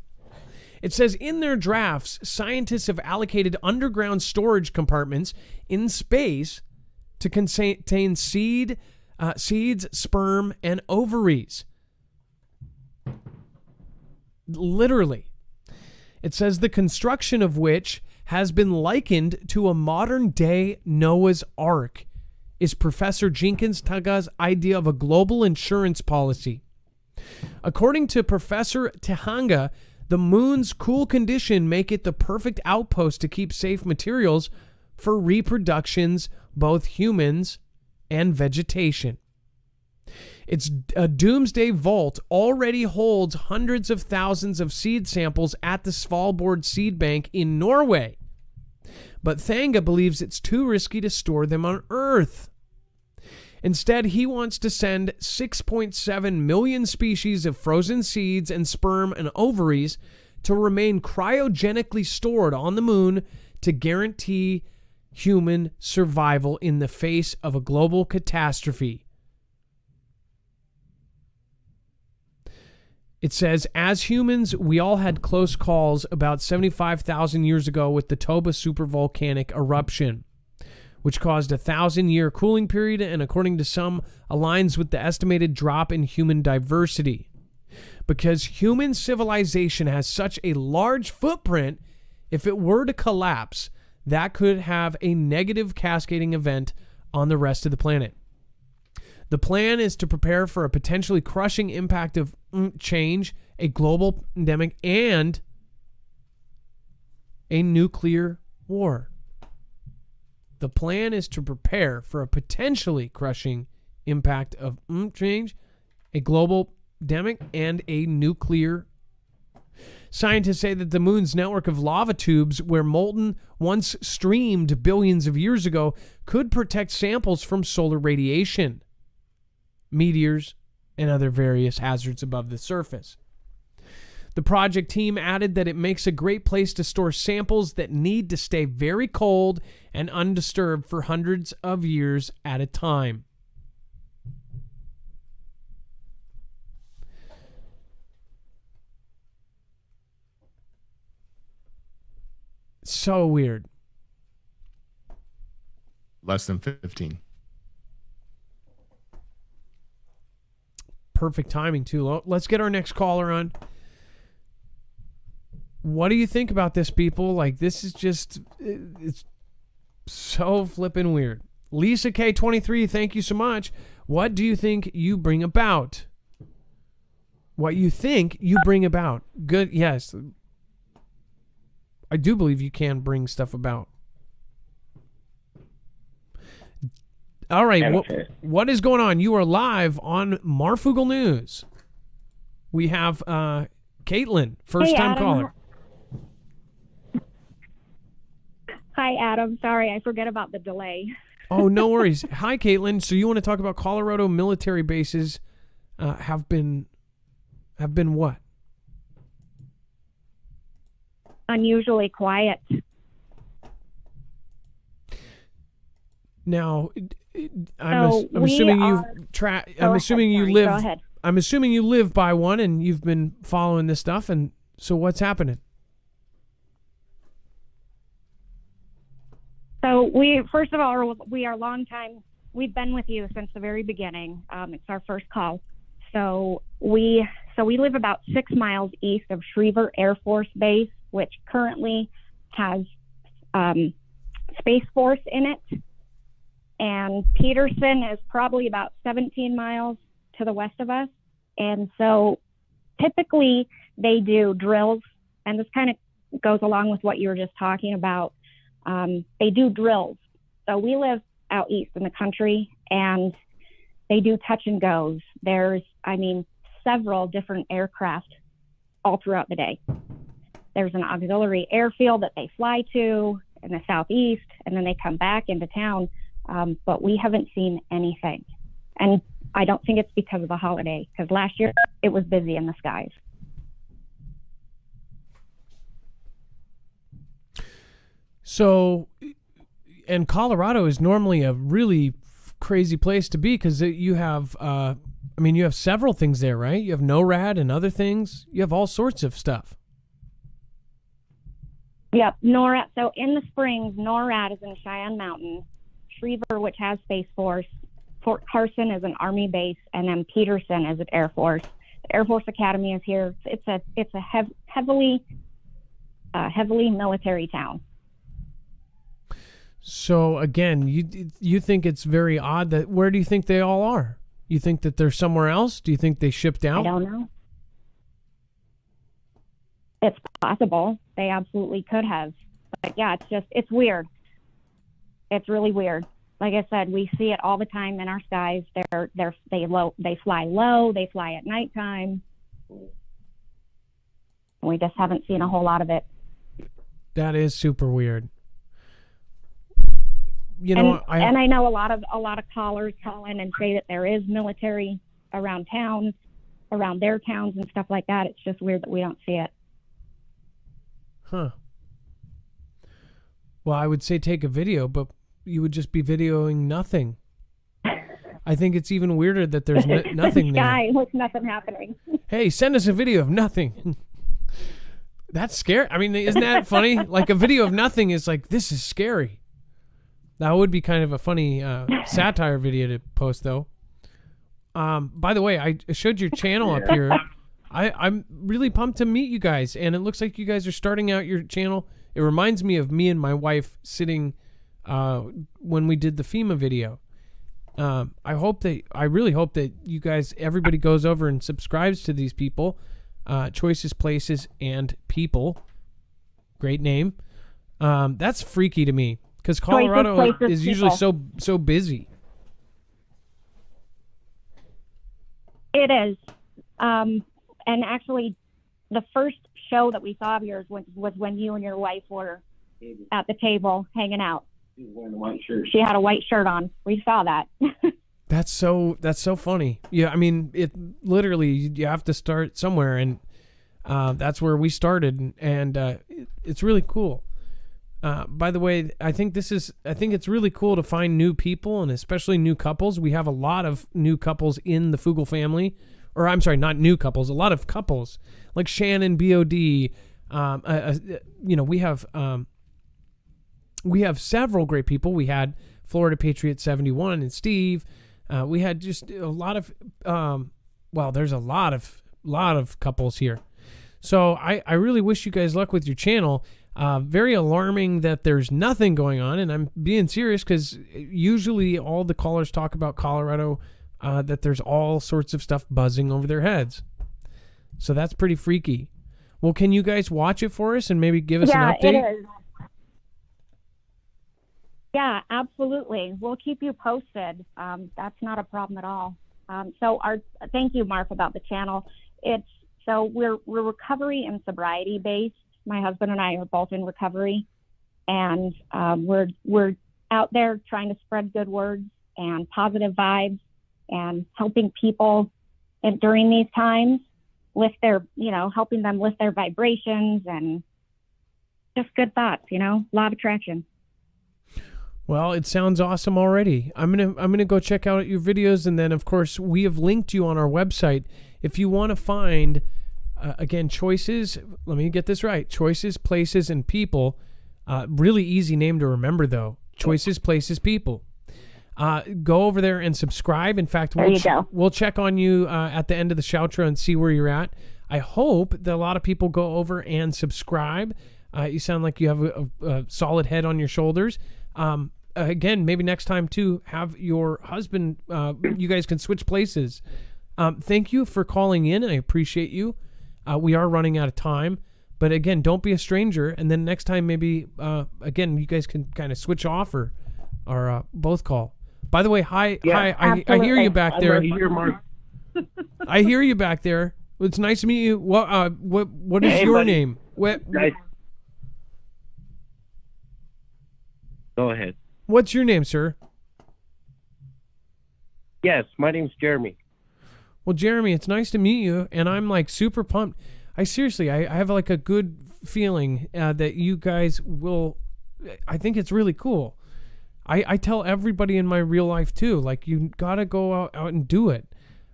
It says in their drafts, scientists have allocated underground storage compartments in space to contain seeds, sperm, and ovaries. Literally. It says the construction of which has been likened to a modern-day Noah's Ark is Professor Jenkins Taga's idea of a global insurance policy. According to Professor Tehanga, the moon's cool condition make it the perfect outpost to keep safe materials for reproductions, both humans and vegetation. Its a doomsday vault already holds hundreds of thousands of seed samples at the Svalbard Seed Bank in Norway. But Thanga believes it's too risky to store them on Earth. Instead, he wants to send 6.7 million species of frozen seeds and sperm and ovaries to remain cryogenically stored on the moon to guarantee human survival in the face of a global catastrophe. It says, as humans, we all had close calls about 75,000 years ago with the Toba supervolcanic eruption, which caused a 1,000-year cooling period and, according to some, aligns with the estimated drop in human diversity. Because human civilization has such a large footprint, if it were to collapse, that could have a negative cascading event on the rest of the planet. The plan is to prepare for a potentially crushing impact of change, a global pandemic, and a nuclear war. The plan is to prepare for a potentially crushing impact of change, a global pandemic, and a nuclear. Scientists say that the moon's network of lava tubes, where molten once streamed billions of years ago, could protect samples from solar radiation, meteors, and other various hazards above the surface. The project team added that it makes a great place to store samples that need to stay very cold and undisturbed for hundreds of years at a time. So weird. Less than 15. Perfect timing, too. Let's get our next caller on. What do you think about this, people? Like, this is just, it's so flippin' weird. Lisa K23, thank you so much. What do you think you bring about? What you think you bring about. Good, yes. I do believe you can bring stuff about. All right, what is going on? You are live on Marfoogle News. We have Caitlin, first-time caller. Hi, Adam. Sorry, I forget about the delay. Oh, no worries. Hi, Caitlin. So you want to talk about Colorado military bases have been what? Unusually quiet. Now, I'm assuming you live. Go ahead. I'm assuming you live by one, and you've been following this stuff. And so, what's happening? So first of all, we are long time. We've been with you since the very beginning. It's our first call. So we live about 6 miles east of Schriever Air Force Base, which currently has Space Force in it. And Peterson is probably about 17 miles to the west of us. And so typically they do drills, and this kind of goes along with what you were just talking about. They do drills. So we live out east in the country, and they do touch and goes. There's, several different aircraft all throughout the day. There's an auxiliary airfield that they fly to in the southeast, and then they come back into town. But we haven't seen anything. And I don't think it's because of the holiday, because last year it was busy in the skies. So, and Colorado is normally a really crazy place to be because you have, you have several things there, right? You have NORAD and other things. You have all sorts of stuff. Yep, NORAD. So in the springs, NORAD is in Cheyenne Mountain. Schriever, which has Space Force. Fort Carson is an Army base, and then Peterson is an Air Force. The Air Force Academy is here. It's a heavily military town. So again, you think it's very odd that where do you think they all are? You think that they're somewhere else? Do you think they shipped out? I don't know. It's possible. They absolutely could have. But yeah, it's weird. It's really weird. Like I said, we see it all the time in our skies. They fly low. They fly at nighttime. We just haven't seen a whole lot of it. That is super weird. I know a lot of callers call in and say that there is military around towns, around their towns and stuff like that. It's just weird that we don't see it. Huh. Well, I would say take a video, but you would just be videoing nothing. I think it's even weirder that there's nothing there. Sky with nothing happening. Hey, send us a video of nothing. That's scary. Isn't that funny? Like a video of nothing is like, this is scary. That would be kind of a funny satire video to post, though. By the way, I showed your channel up here. I'm really pumped to meet you guys, and it looks like you guys are starting out your channel. It reminds me of me and my wife sitting when we did the FEMA video. I really hope that you guys, everybody goes over and subscribes to these people, Choices, Places, and People. Great name. That's freaky to me because Colorado is usually so busy. It is. And actually, the first show that we saw of yours was when you and your wife were at the table hanging out. She was wearing a white shirt. She had a white shirt on. We saw that. That's so funny. Yeah, it literally, you have to start somewhere, and that's where we started, and it's really cool. By the way, I think it's really cool to find new people, and especially new couples. We have a lot of new couples in the Foogle family, or I'm sorry, not new couples, a lot of couples like Shannon, BOD. We have several great people. We had Florida Patriot 71 and Steve. We had just a lot of, there's a lot of couples here. So I really wish you guys luck with your channel. Very alarming that there's nothing going on, and I'm being serious because usually all the callers talk about Colorado, that there's all sorts of stuff buzzing over their heads. So that's pretty freaky. Well, can you guys watch it for us and maybe give us an update? Yeah, it is. Yeah, absolutely. We'll keep you posted. That's not a problem at all. Thank you, Marf, about the channel. So we're recovery and sobriety based. My husband and I are both in recovery, and we're out there trying to spread good words and positive vibes and helping people and during these times lift their, helping them lift their vibrations and just good thoughts, a lot of traction. Well, it sounds awesome already. I'm gonna go check out your videos, and then of course we have linked you on our website if you want to find again choices. Let me get this right: choices, places, and people. Really easy name to remember though. Choices, places, people. Go over there and subscribe. In fact, we'll check on you at the end of the shoutro and see where you're at. I hope that a lot of people go over and subscribe. You sound like you have a solid head on your shoulders. Again, maybe next time too, have your husband, you guys can switch places. Thank you for calling in. I appreciate you. We are running out of time, but again, don't be a stranger. And then next time, maybe, again, you guys can kind of switch off or both call. By the way, hi. I hear you back there. I hear you back there. It's nice to meet you. What is your name? Nice. Go ahead. What's your name, sir? Yes, my name's Jeremy. Well, Jeremy, it's nice to meet you, and I'm like super pumped. I have like a good feeling that you guys will. I think it's really cool. I tell everybody in my real life too, like you gotta go out and do it.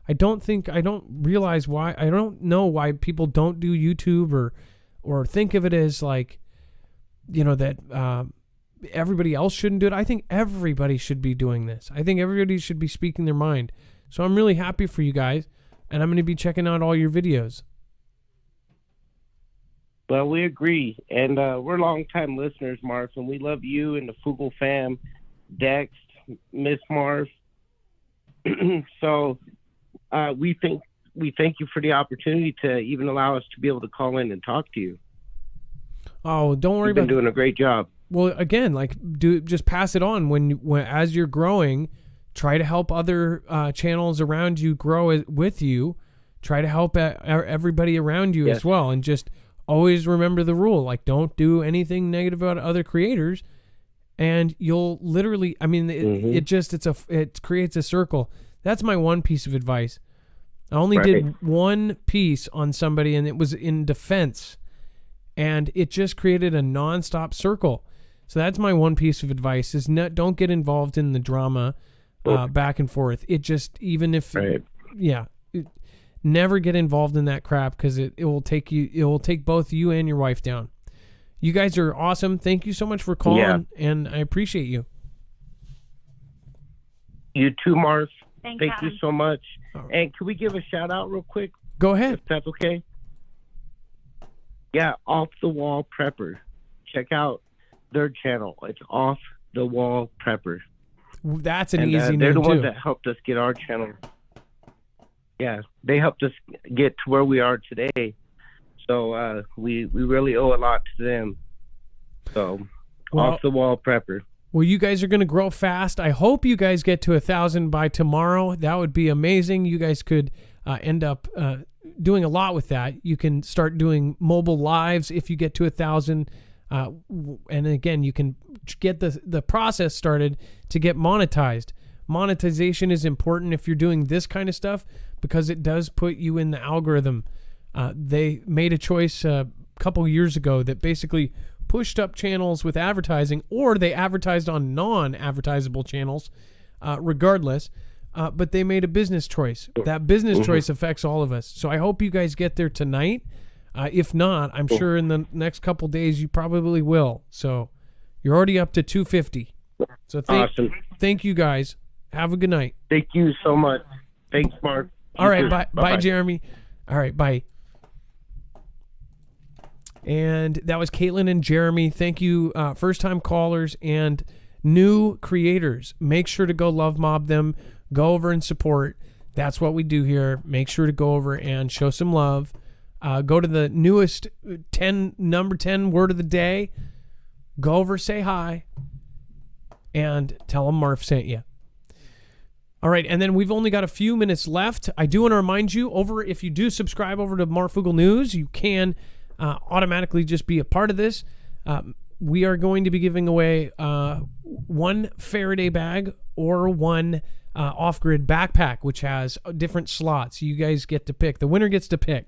I don't realize why. I don't know why people don't do YouTube or think of it as like, that everybody else shouldn't do it. I think everybody should be doing this. I think everybody should be speaking their mind. So I'm really happy for you guys, and I'm going to be checking out all your videos. Well, we agree, and we're longtime listeners, Marf, and we love you and the Foogle fam, Dex, Miss Marf. So we thank you for the opportunity to even allow us to be able to call in and talk to you. Oh, don't worry about it. You've been doing a great job. Well, again, just pass it on when as you're growing. Try to help other channels around you grow with you. Try to help everybody around you as well, and just always remember the rule: like, don't do anything negative about other creators, and you'll literally. I mean, it creates a circle. That's my one piece of advice. I only did one piece on somebody, and it was in defense, and it just created a nonstop circle. So that's my one piece of advice: is don't get involved in the drama. Back and forth. It just, even if, never get involved in that crap, because it will take both you and your wife down. You guys are awesome. Thank you so much for calling, and I appreciate you. You too, Marf. Thank you so much. And can we give a shout out real quick? Go ahead. If that's okay. Yeah, Off the Wall Prepper. Check out their channel. It's Off the Wall Prepper. That's an easy name, they're the too. ones that helped us get our channel. Yeah, they helped us get to where we are today. So we really owe a lot to them. So, Off the Wall Prepper. Well, you guys are going to grow fast. I hope you guys get to 1,000 by tomorrow. That would be amazing. You guys could end up doing a lot with that. You can start doing mobile lives if you get to 1,000. And again, you can get the process started to get monetized. Monetization is important if you're doing this kind of stuff, because it does put you in the algorithm. They made a choice a couple years ago that basically pushed up channels with advertising, or they advertised on non-advertisable channels, regardless. But they made a business choice. That business choice affects all of us. So I hope you guys get there tonight. If not, I'm sure in the next couple days you probably will. So you're already up to 250. So thank you guys. Have a good night. Thank you so much. Thanks, Mark. All right, bye, Jeremy. All right, bye. And that was Caitlin and Jeremy. Thank you, first-time callers and new creators. Make sure to go love mob them. Go over and support. That's what we do here. Make sure to go over and show some love. Go to the newest number 10 word of the day. Go over, say hi, and tell them Marf sent you. All right, and then we've only got a few minutes left. I do want to remind you, if you do subscribe over to Marfoogle News, you can automatically just be a part of this. We are going to be giving away one Faraday bag or one off-grid backpack, which has different slots. You guys get to pick. The winner gets to pick.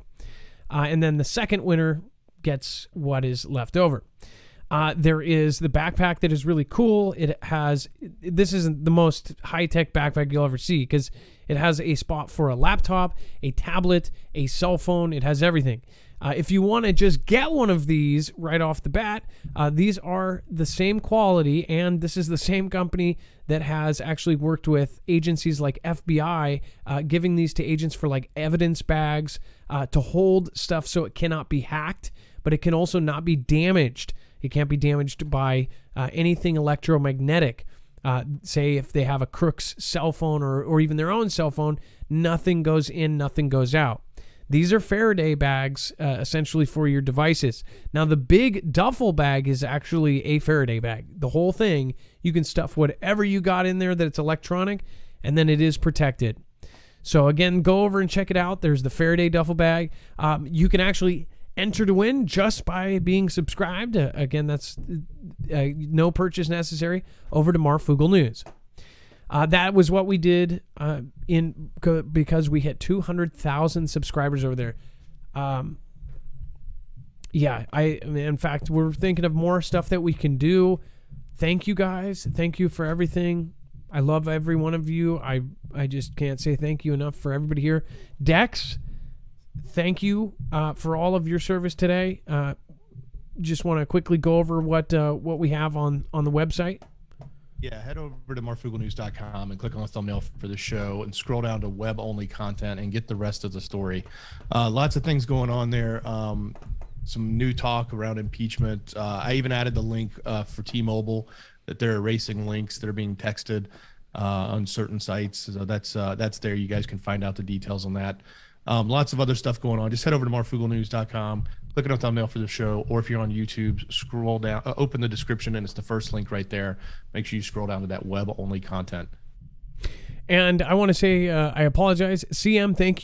And then the second winner gets what is left over. There is the backpack that is really cool. This isn't the most high-tech backpack you'll ever see because it has a spot for a laptop, a tablet, a cell phone. It has everything. If you want to just get one of these right off the bat, these are the same quality, and this is the same company that has actually worked with agencies like FBI, giving these to agents for like evidence bags to hold stuff so it cannot be hacked, but it can also not be damaged. It can't be damaged by anything electromagnetic. Say if they have a crook's cell phone or even their own cell phone, nothing goes in, nothing goes out. These are Faraday bags, essentially for your devices. Now, the big duffel bag is actually a Faraday bag. The whole thing, you can stuff whatever you got in there that it's electronic, and then it is protected. So again, go over and check it out. There's the Faraday duffel bag. You can actually enter to win just by being subscribed. Again, that's no purchase necessary. Over to Marfoogle News. That was what we did because we hit 200,000 subscribers over there. In fact, we're thinking of more stuff that we can do. Thank you guys. Thank you for everything. I love every one of you. I just can't say thank you enough for everybody here. Dex, thank you for all of your service today. Just want to quickly go over what we have on the website. Yeah, head over to marfooglenews.com and click on the thumbnail for the show and scroll down to web-only content and get the rest of the story. Lots of things going on there. Some new talk around impeachment. I even added the link for T-Mobile that they're erasing links that are being texted on certain sites. So that's there. You guys can find out the details on that. Lots of other stuff going on. Just head over to marfooglenews.com. Click on the thumbnail for the show, or if you're on YouTube, scroll down, open the description, and it's the first link right there. Make sure you scroll down to that web-only content. And I want to say I apologize. CM, thank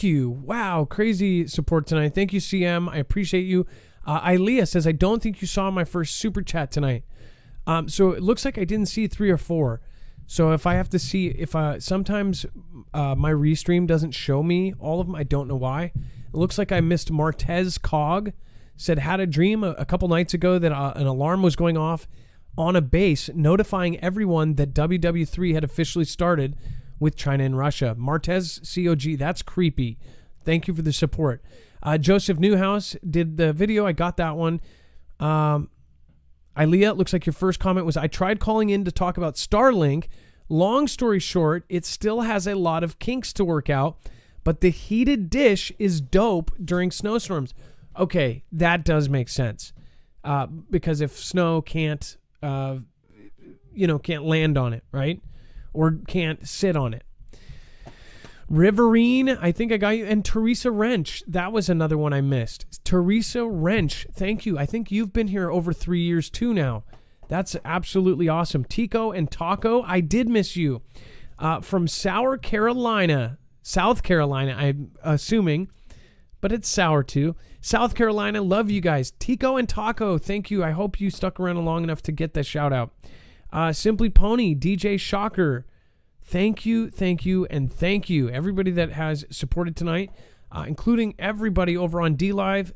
you. Wow, crazy support tonight. Thank you, CM. I appreciate you. Ilea says, I don't think you saw my first super chat tonight. So it looks like I didn't see 3 or 4. So if I have to see, sometimes my restream doesn't show me all of them. I don't know why. It looks like I missed Martez Cog. Said, had a dream a couple nights ago that an alarm was going off on a base notifying everyone that WW3 had officially started with China and Russia. Martez COG, that's creepy. Thank you for the support. Joseph Newhouse did the video. I got that one. Ilea, it looks like your first comment was, I tried calling in to talk about Starlink. Long story short, it still has a lot of kinks to work out, but the heated dish is dope during snowstorms. Okay, that does make sense. Because if snow can't land on it, right? Or can't sit on it. Riverine, I think I got you. And Teresa Wrench, that was another one I missed. Teresa Wrench, thank you. I think you've been here over 3 years too now. That's absolutely awesome. Tico and Taco, I did miss you. From South Carolina, I'm assuming, but it's sour too. South Carolina, love you guys. Tico and Taco, thank you. I hope you stuck around long enough to get that shout out. Simply Pony, DJ Shocker, thank you, and thank you. Everybody that has supported tonight, including everybody over on D-Live.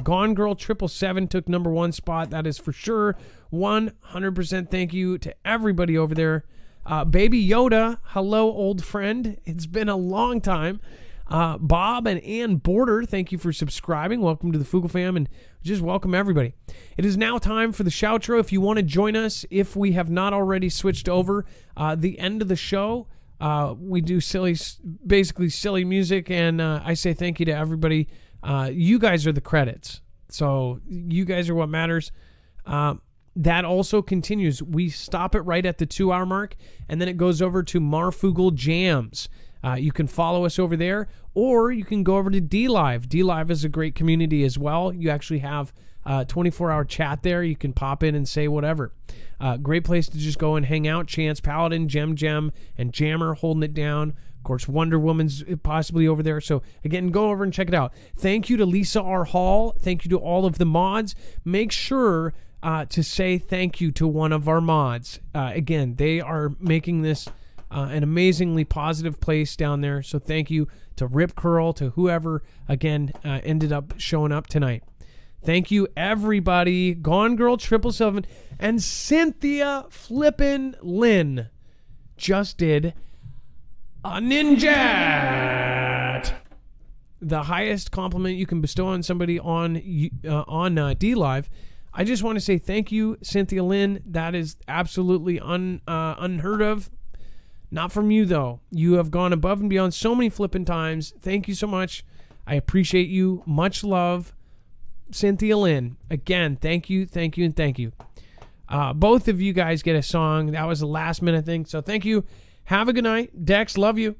Gone Girl 777 took #1 spot. That is for sure. 100% thank you to everybody over there. Baby Yoda, hello, old friend. It's been a long time. Bob and Ann Border, thank you for subscribing. Welcome to the Foogle fam, and just welcome everybody. It is now time for the shoutro. If you want to join us, if we have not already switched over, the end of the show, we do basically silly music, and I say thank you to everybody. You guys are the credits, so you guys are what matters. That also continues. We stop it right at the 2-hour mark, and then it goes over to Marfoogle Jams. You can follow us over there, or you can go over to D-Live. D-Live is a great community as well. You actually have 24-hour chat there. You can pop in and say whatever. Great place to just go and hang out. Chance, Paladin, Gem, and Jammer holding it down. Of course, Wonder Woman's possibly over there. So, again, go over and check it out. Thank you to Lisa R. Hall. Thank you to all of the mods. Make sure to say thank you to one of our mods. Again, they are making this an amazingly positive place down there. So thank you to Rip Curl, to whoever, again, ended up showing up tonight. Thank you, everybody. Gone Girl 777 and Cynthia Flippin' Lynn just did a ninja. The highest compliment you can bestow on somebody on D-Live. I just want to say thank you, Cynthia Lynn. That is absolutely unheard of. Not from you, though. You have gone above and beyond so many flipping times. Thank you so much. I appreciate you. Much love, Cynthia Lynn. Again, thank you, and thank you. Both of you guys get a song. That was a last-minute thing, so thank you. Have a good night. Dex, love you.